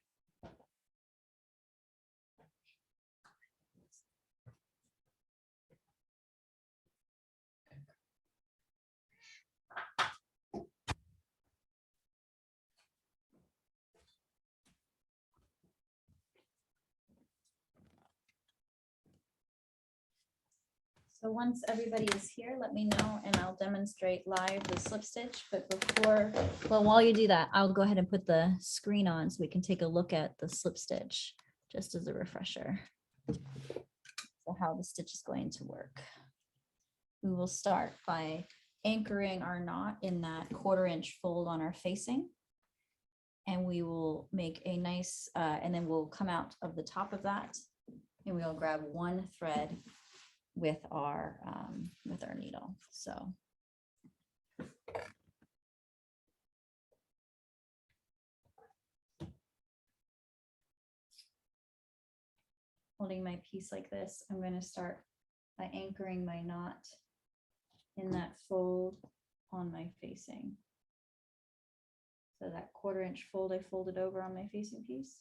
So once everybody is here, let me know and I'll demonstrate live the slip stitch. But before, well, while you do that, I'll go ahead and put the screen on so we can take a look at the slip stitch, just as a refresher. So how the stitch is going to work. We will start by anchoring our knot in that 1/4 inch fold on our facing. And we will make a nice, and then we'll come out of the top of that and we'll grab one thread with our needle. So holding my piece like this, I'm going to start by anchoring my knot in that fold on my facing. So that 1/4 inch fold I folded over on my facing piece,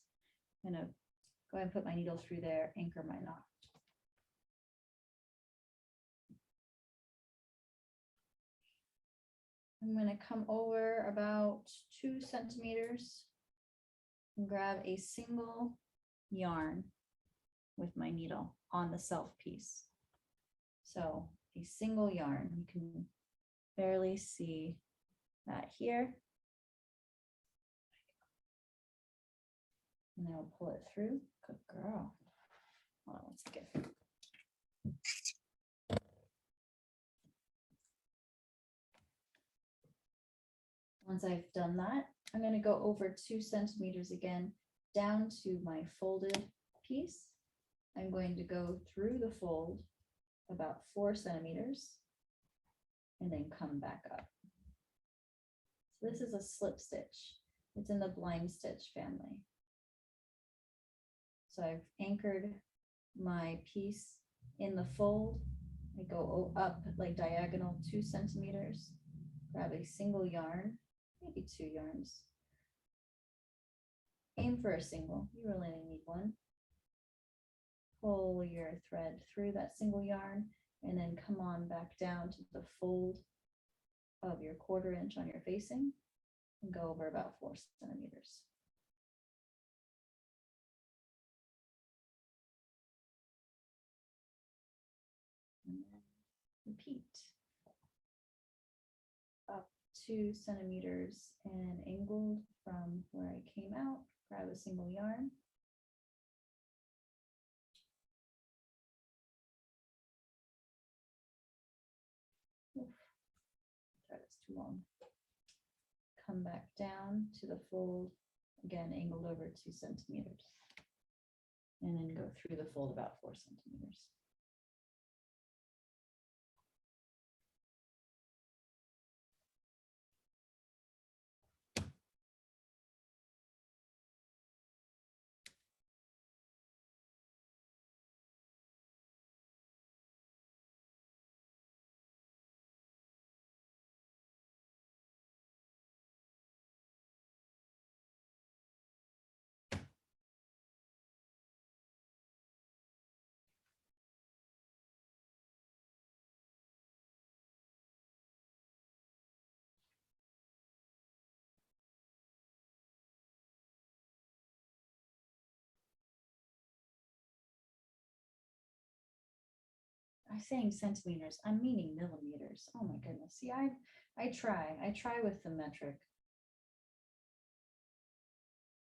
I'm going to go ahead and put my needle through there, anchor my knot. I'm going to come over about 2 centimeters and grab a single yarn with my needle on the self piece. So a single yarn, you can barely see that here. And I'll pull it through. Good girl. Hold on one second. Once I've done that, I'm going to go over 2 centimeters again down to my folded piece. I'm going to go through the fold about 4 centimeters and then come back up. So this is a slip stitch. It's in the blind stitch family. So I've anchored my piece in the fold. I go up like diagonal 2 centimeters, grab a single yarn, maybe 2 yarns. Aim for a single, you really only need one. Pull your thread through that single yarn and then come on back down to the fold of your 1/4 inch on your facing and go over about 4 centimeters. And then repeat. Up 2 centimeters and angled from where I came out, grab a single yarn. Oof, that is too long. Come back down to the fold, again angled over 2 centimeters. And then go through the fold about 4 centimeters. I'm saying centimeters, I'm meaning millimeters. Oh my goodness. See, I try with the metric.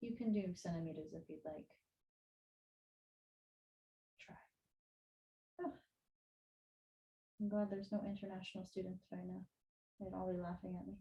You can do centimeters if you'd like. Try. Oh. I'm glad there's no international students right now. They'd all be laughing at me.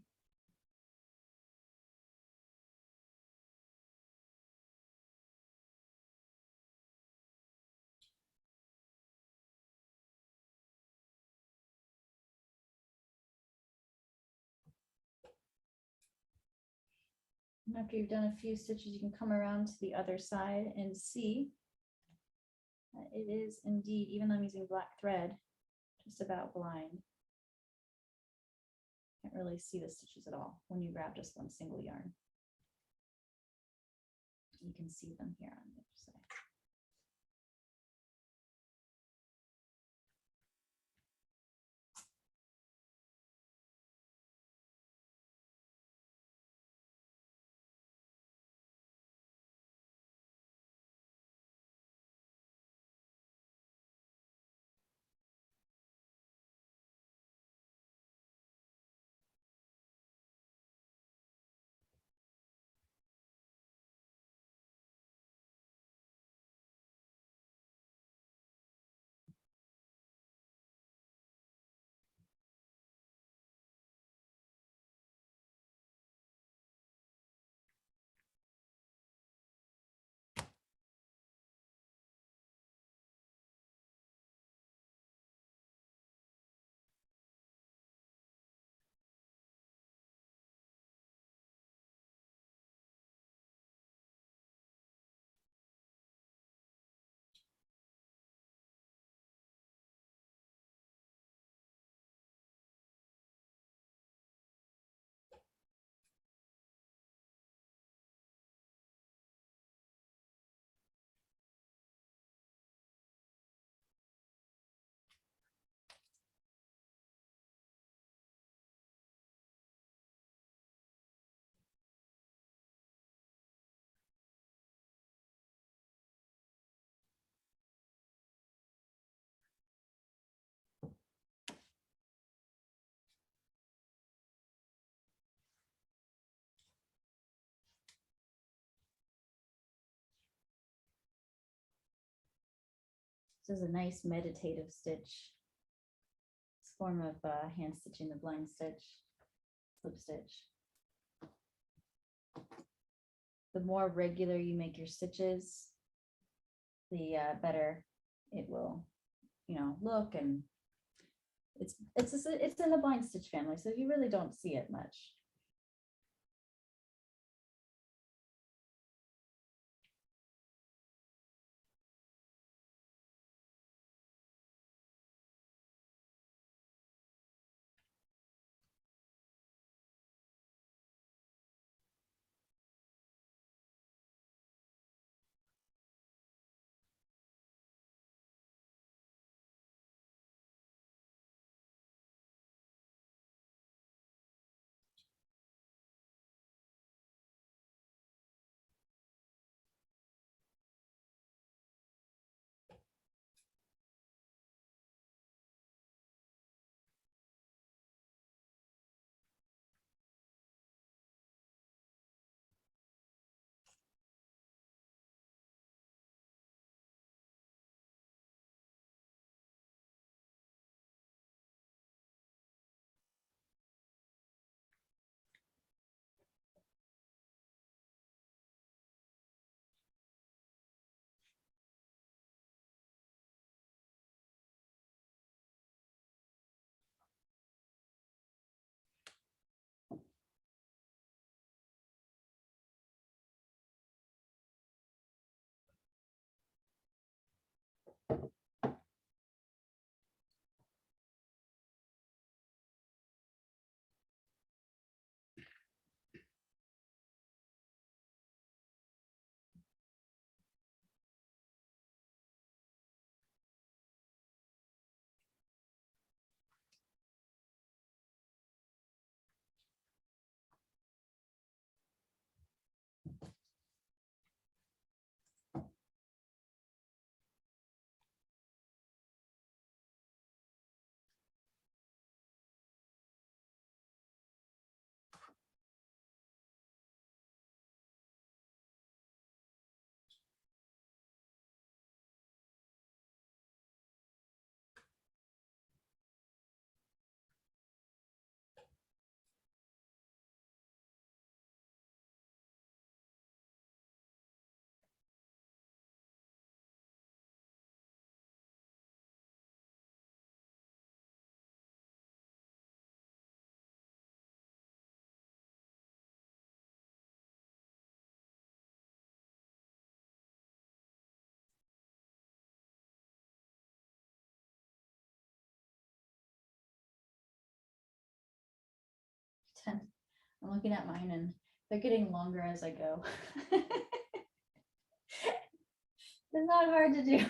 And after you've done a few stitches, you can come around to the other side and see that it is indeed, even though I'm using black thread, just about blind. Can't really see the stitches at all when you grab just one single yarn. You can see them here on the other side. This is a nice meditative stitch. It's a form of hand stitching the blind stitch, slip stitch. The more regular you make your stitches, the better it will, look. And it's in the blind stitch family, so you really don't see it much. 10. I'm looking at mine and they're getting longer as I go. It's not hard to do.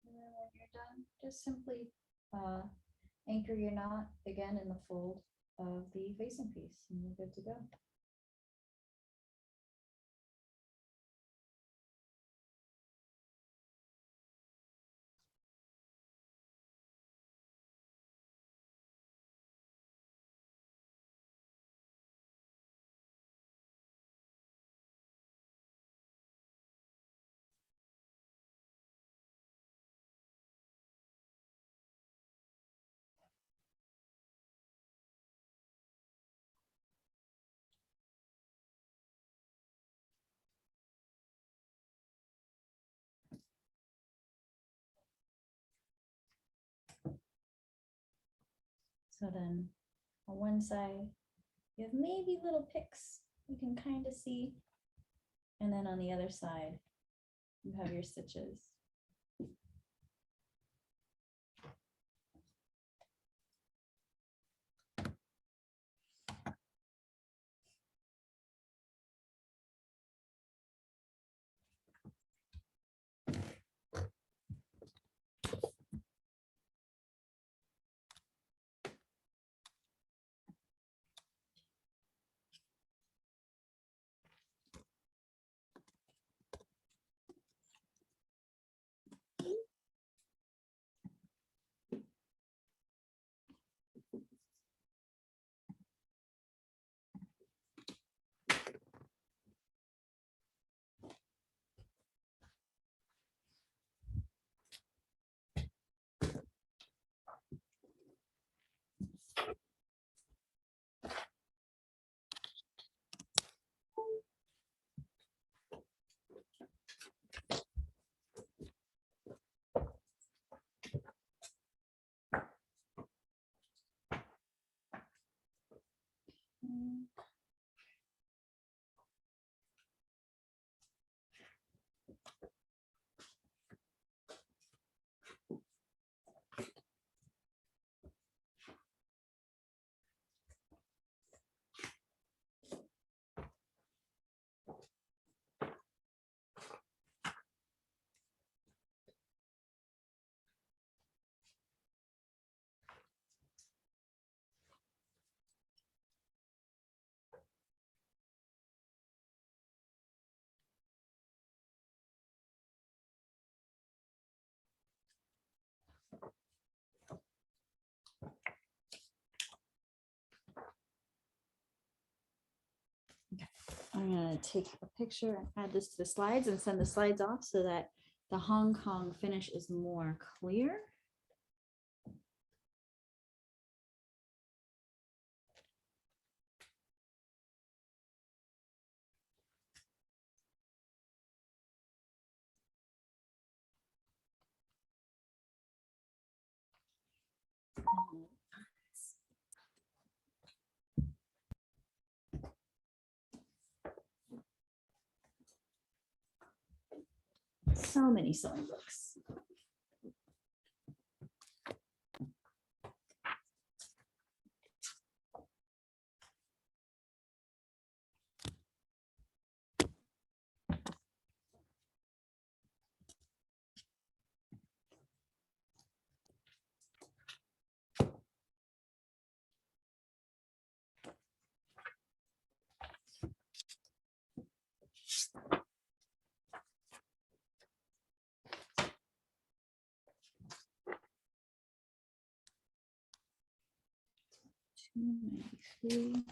And then when you're done, just simply anchor your knot again in the fold of the facing piece and you're good to go. So then on one side, you have maybe little picks you can kind of see. And then on the other side, you have your stitches. I'm gonna take a picture and add this to the slides and send the slides off so that the Hong Kong finish is more clear. So many sewing books. 93.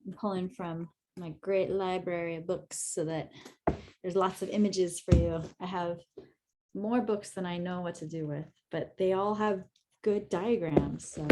I'm pulling from my great library of books so that there's lots of images for you. I have more books than I know what to do with, but they all have good diagrams. So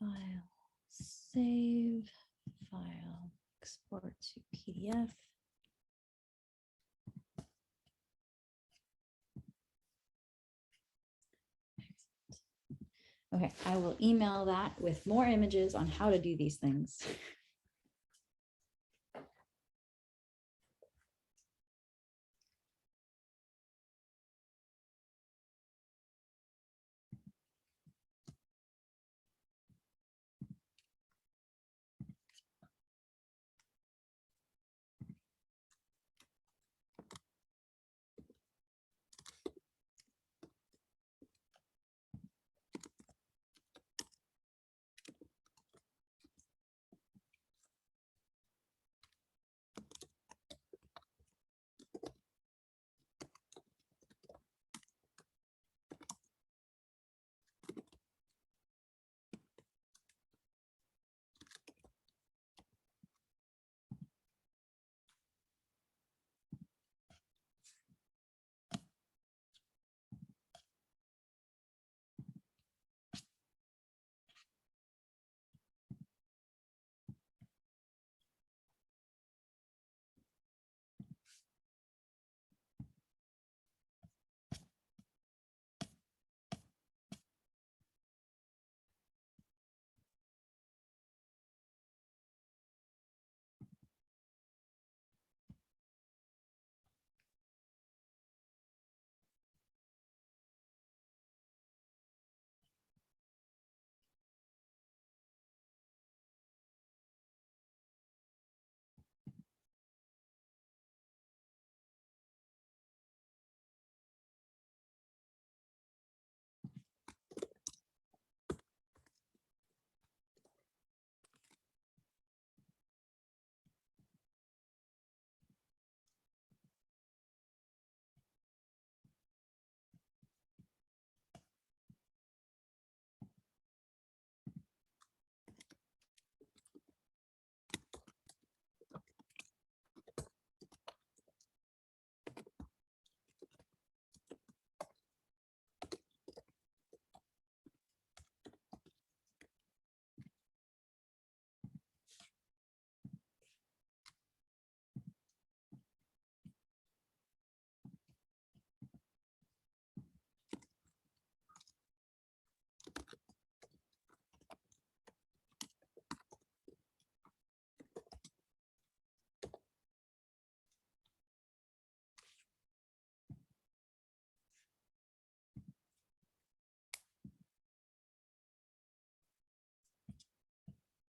file, save, file, export to PDF. Okay, I will email that with more images on how to do these things.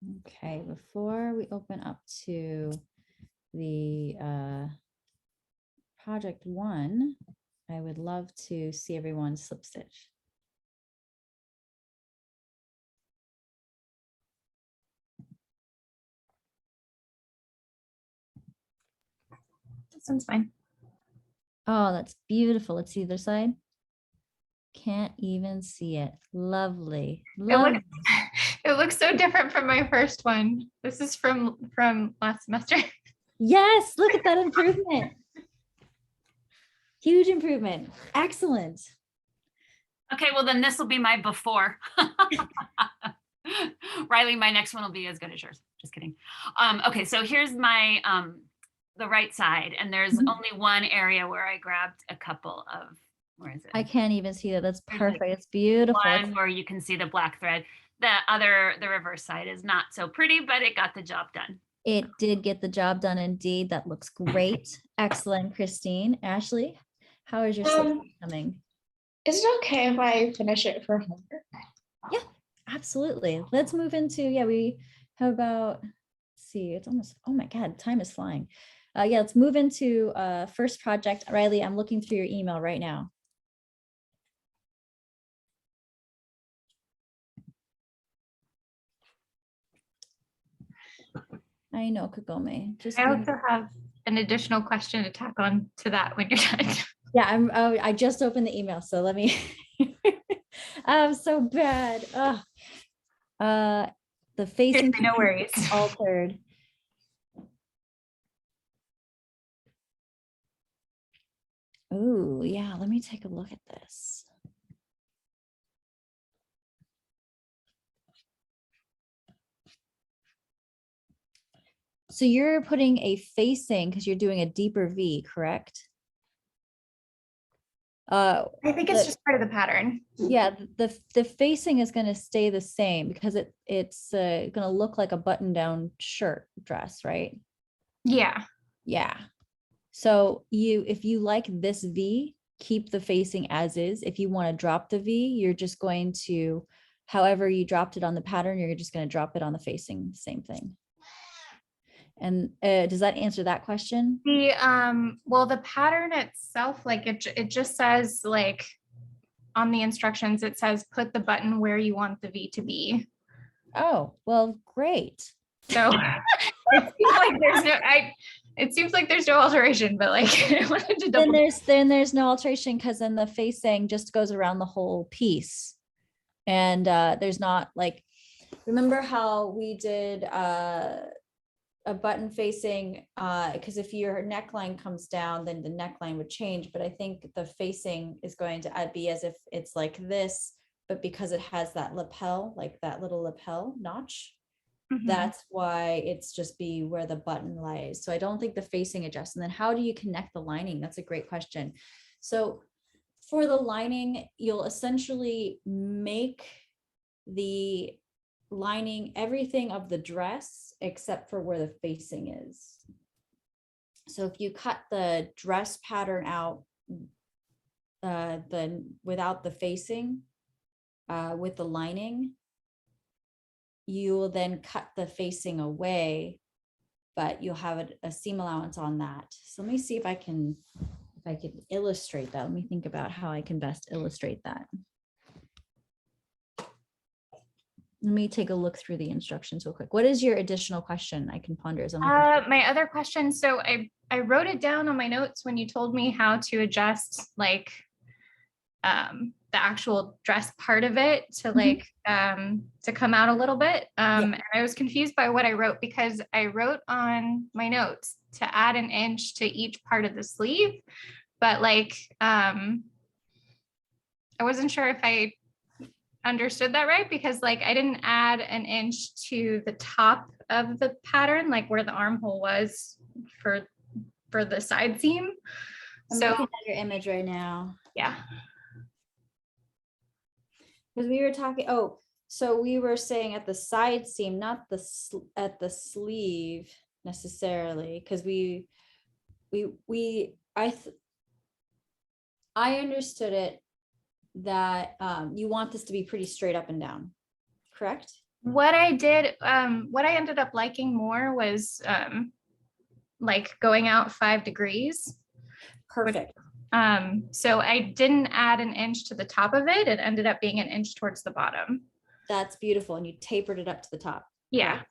Okay, before we open up to the project one, I would love to see everyone's slip stitch. This one's fine. Oh, that's beautiful. Let's see the other side. Can't even see it. Lovely. It Lovely. looks, it looks so different from my first one. This is from last semester. Yes, look at that improvement. Huge improvement. Excellent. Okay, well then this will be my before. Riley, my next one will be as good as yours. Just kidding. Okay, so here's my the right side, and there's Mhm. only one area where I grabbed a couple of, where is it? I can't even see that. That's There's like perfect. It's beautiful. One where you can see the black thread. The reverse side is not so pretty, but it got the job done. It did get the job done indeed. That looks great. Excellent, Christine. Ashley, how is your slip Um, coming? Is it okay if I finish it for homework? Yeah, absolutely. Let's move into, how about, let's see, it's almost, oh my God, time is flying. Yeah, let's move into first project. Riley, I'm looking through your email right now. I know, Kagome. Just I give me- also have an additional question to tack on to that when you're done. yeah, I just opened the email, so let me. I'm so bad. The facing No worries. altered. Oh, yeah, let me take a look at this. So you're putting a facing because you're doing a deeper V, correct? I think it's the- just part of the pattern. Yeah, the facing is going to stay the same because it's going to look like a button down shirt dress, right? Yeah. Yeah. So if you like this V, keep the facing as is. If you want to drop the V, you're just going to, however you dropped it on the pattern, you're just going to drop it on the facing, same thing. And does that answer that question? The well, the pattern itself, like it just says, like, on the instructions, it says put the button where you want the V to be. Oh, well, great. So it seems like there's no alteration, but like I wanted to double. Then there's no alteration because then the facing just goes around the whole piece. And there's not like, remember how we did a button facing, because if your neckline comes down, then the neckline would change. But I think the facing is going to be as if it's like this, but because it has that lapel, like that little lapel notch, Mhm. that's why it's just be where the button lies. So I don't think the facing adjusts. And then how do you connect the lining? That's a great question. So for the lining, you'll essentially make the lining everything of the dress except for where the facing is. So if you cut the dress pattern out, then without the facing, with the lining, you will then cut the facing away, but you'll have a seam allowance on that. So let me see if I can illustrate that. Let me think about how I can best illustrate that. Let me take a look through the instructions real quick. What is your additional question I can ponder as I'm looking? My other question, so I wrote it down on my notes when you told me how to adjust, like, the actual dress part of it to like to come out a little bit. And I was confused by what I wrote because I wrote on my notes to add an inch to each part of the sleeve, but like I wasn't sure if I understood that right, because like I didn't add an inch to the top of the pattern, like where the armhole was for the side seam. I'm So looking at your image right now. yeah. Because we were talking, so we were saying at the side seam, not at the sleeve necessarily, because I understood it that you want this to be pretty straight up and down, correct? What I did, what I ended up liking more was like going out 5 degrees. Perfect. So I didn't add an inch to the top of it. It ended up being an inch towards the bottom. That's beautiful. And you tapered it up to the top. Yeah. right?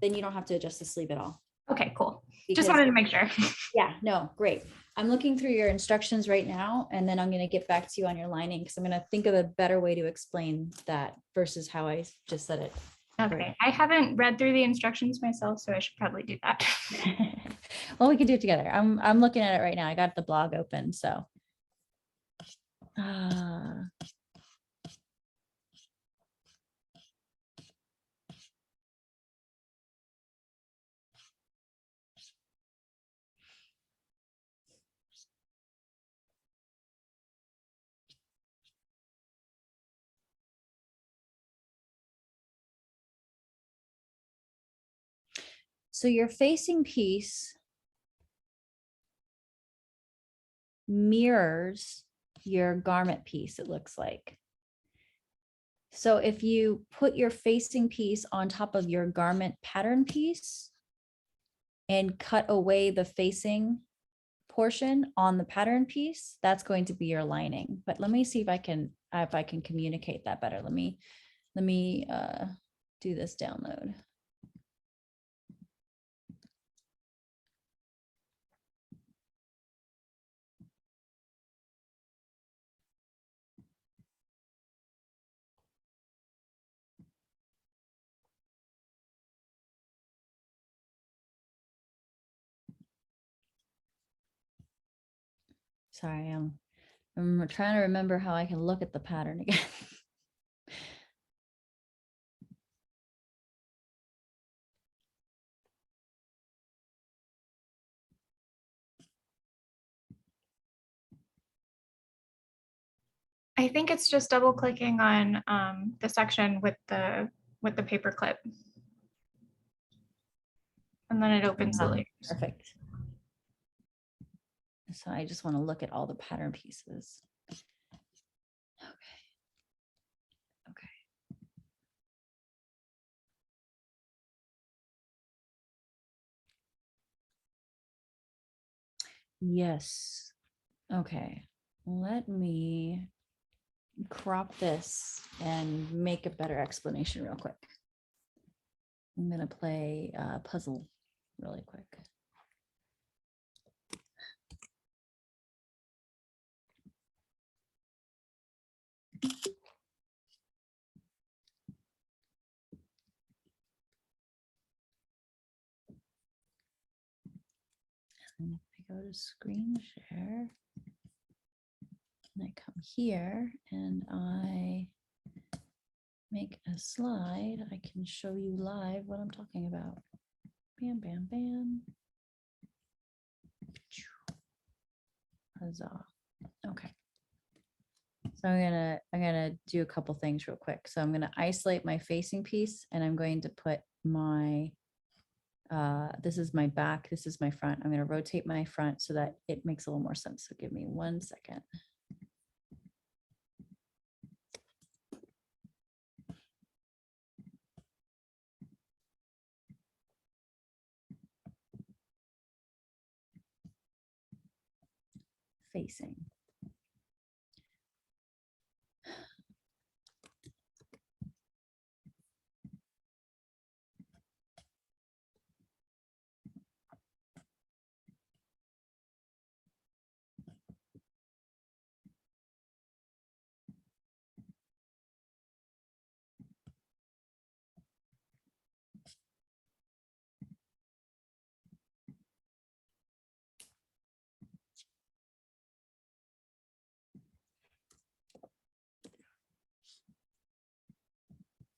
Then you don't have to adjust the sleeve at all. Okay, cool. Because- Just wanted to make sure. Yeah, no, great. I'm looking through your instructions right now, and then I'm going to get back to you on your lining because I'm going to think of a better way to explain that versus how I just said it. Okay, I haven't read through the instructions myself, so I should probably do that. Well, we can do it together. I'm looking at it right now. I got the blog open, so. So your facing piece mirrors your garment piece, it looks like. So if you put your facing piece on top of your garment pattern piece and cut away the facing portion on the pattern piece, that's going to be your lining. But let me see if I can communicate that better. Let me do this download. Sorry, I'm trying to remember how I can look at the pattern again. I think it's just double clicking on the section with the paper clip. And then it opens the layers. Perfect. So I just want to look at all the pattern pieces. Okay. Okay. Yes. Okay. Let me crop this and make a better explanation real quick. I'm going to play a puzzle really quick. And if I go to screen share, and I come here and I make a slide, I can show you live what I'm talking about. Bam, bam, bam. Huzzah. Okay. So I'm gonna do a couple things real quick. So I'm gonna isolate my facing piece and I'm going to put my this is my back, this is my front. I'm gonna rotate my front so that it makes a little more sense. So give me 1 second. Facing.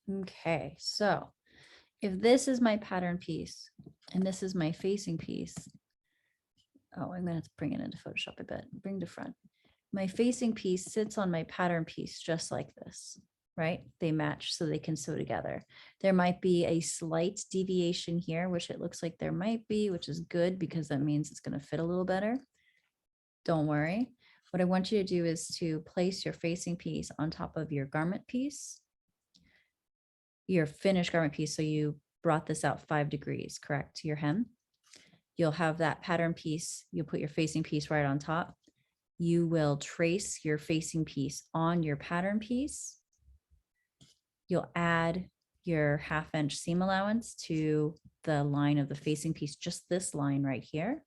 Okay, so if this is my pattern piece and this is my facing piece, oh, I'm gonna have to bring it into Photoshop a bit, bring to front. My facing piece sits on my pattern piece just like this, right? They match so they can sew together. There might be a slight deviation here, which it looks like there might be, which is good because that means it's gonna fit a little better. Don't worry. What I want you to do is to place your facing piece on top of your garment piece. your finished garment piece, so you brought this out 5 degrees, correct, to your hem. You'll have that pattern piece. You'll put your facing piece right on top. You will trace your facing piece on your pattern piece. You'll add your 1/2 inch seam allowance to the line of the facing piece, just this line right here.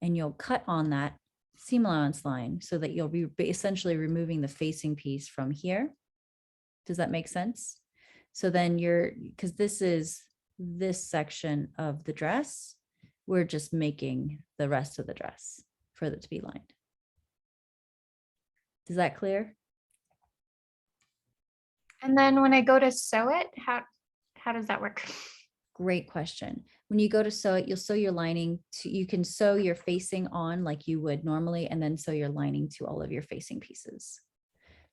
And you'll cut on that seam allowance line so that you'll be essentially removing the facing piece from here. Does that make sense? So then because this is this section of the dress, we're just making the rest of the dress for it to be lined. Is that clear? And then when I go to sew it, how does that work? Great question. When you go to sew it, you'll sew your lining you can sew your facing on like you would normally, and then sew your lining to all of your facing pieces.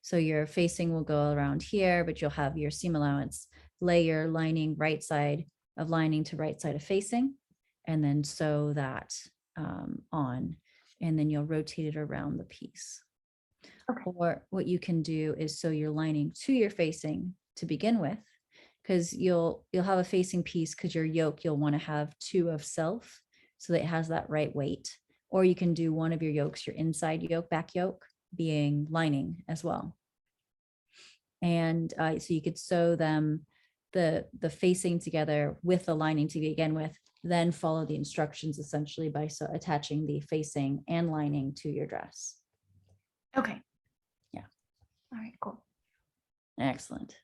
So your facing will go around here, but you'll have your seam allowance, lay your lining right side of lining to right side of facing, and then sew that on, and then you'll rotate it around the piece. Okay. Or what you can do is sew your lining to your facing to begin with, because you'll have a facing piece, because your yoke, you'll want to have 2 of self so that it has that right weight. Or you can do one of your yokes, your inside yoke, back yoke, being lining as well. And so you could sew them, the facing together with the lining to begin with, then follow the instructions essentially by attaching the facing and lining to your dress. Okay. Yeah. All right, cool. Excellent.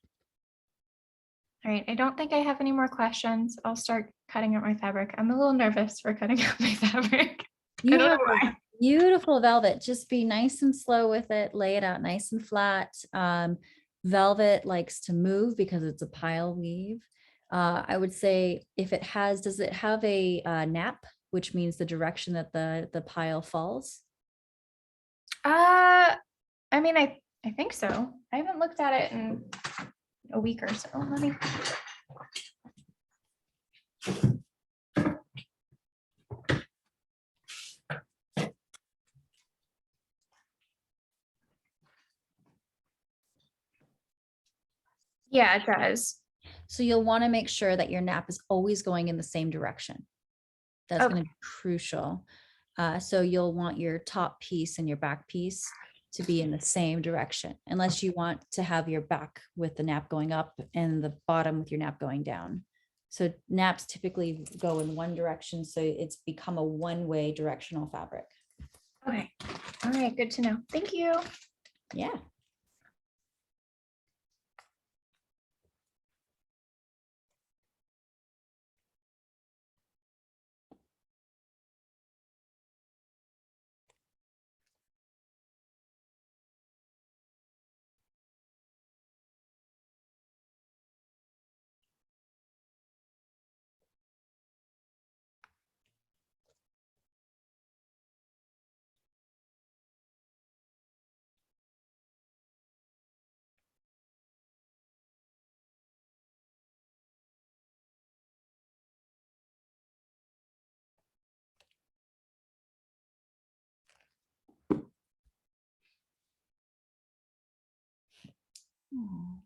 All right, I don't think I have any more questions. I'll start cutting up my fabric. I'm a little nervous for cutting up my fabric. You I don't have know a why. beautiful velvet. Just be nice and slow with it. Lay it out nice and flat. Velvet likes to move because it's a pile weave. I would say if it has, does it have a nap, which means the direction that the pile falls? I mean, I think so. I haven't looked at it in a week or so. Let me. Yeah, it does. So you'll want to make sure that your nap is always going in the same direction. That's going to be crucial. So you'll want your top piece and your back piece to be in the same direction, unless you want to have your back with the nap going up and the bottom with your nap going down. So naps typically go in one direction, so it's become a one-way directional fabric. Okay. All right, good to know. Thank you. Yeah. Oh.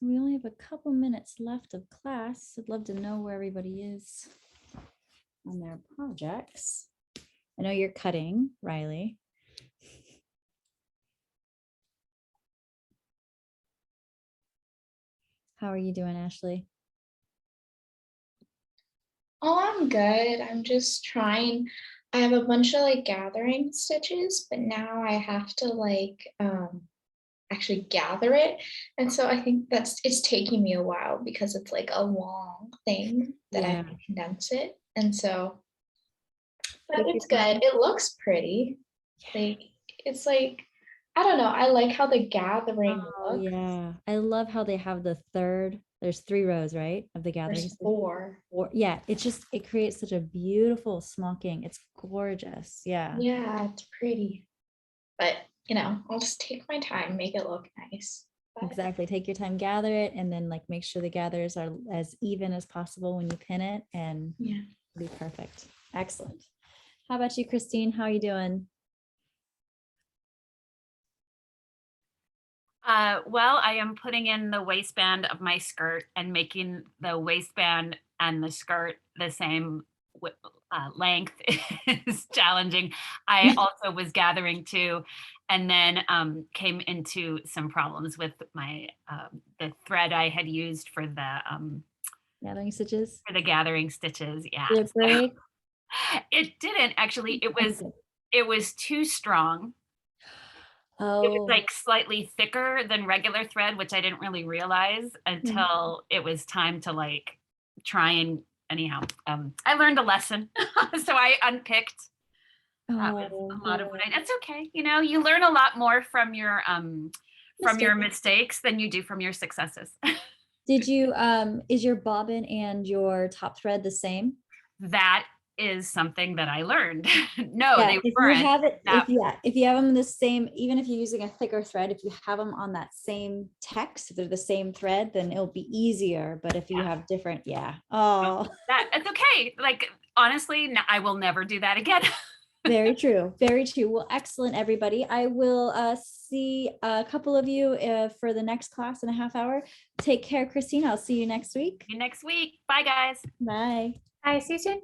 So we only have a couple minutes left of class. I'd love to know where everybody is on their projects. I know you're cutting, Riley. How are you doing, Ashley? Oh, I'm good. I'm just trying. I have a bunch of like gathering stitches, but now I have to like actually gather it. And so I think it's taking me a while because it's like a long thing that I have to condense it. And so, but Take your it's time. good. It looks pretty. Like it's like, I don't know. I like how the gathering Oh, looks. yeah. I love how they have the third, there's 3 rows, right? Of the gathering. There's stitch. 4. Yeah, it creates such a beautiful smocking. It's gorgeous. Yeah. Yeah, it's pretty. But I'll just take my time, make it look nice. But Exactly. Take your time, gather it, and then like make sure the gathers are as even as possible when you pin it, and yeah. it'll be perfect. Excellent. How about you, Christine? How are you doing? Well, I am putting in the waistband of my skirt and making the waistband and the skirt the same length is challenging. I also was gathering too, and then came into some problems with my the thread I had used Gathering stitches? for the gathering stitches. Yeah, Did it so break? it didn't actually. It was too strong. It was Oh, like slightly thicker than regular thread, which I didn't really realize until it was time to like try and anyhow. I learned a lesson, so I unpicked. That was a lot of what I. That's okay. You learn a lot more from your mistakes than you do from your successes. did you is your bobbin and your top thread the same? That is something that I learned. No, Yeah, they if you weren't. have it, That- if you have them the same, even if you're using a thicker thread, if you have them on that same text, if they're the same thread, then it'll be easier. But if you have different, oh, That's okay. Like honestly, I will never do that again. very true, very true. Well, excellent, everybody. I will see a couple of you for the next class in a half hour. Take care, Christine. I'll see you next week. See you next week. Bye, guys. Bye. Hi, see you soon.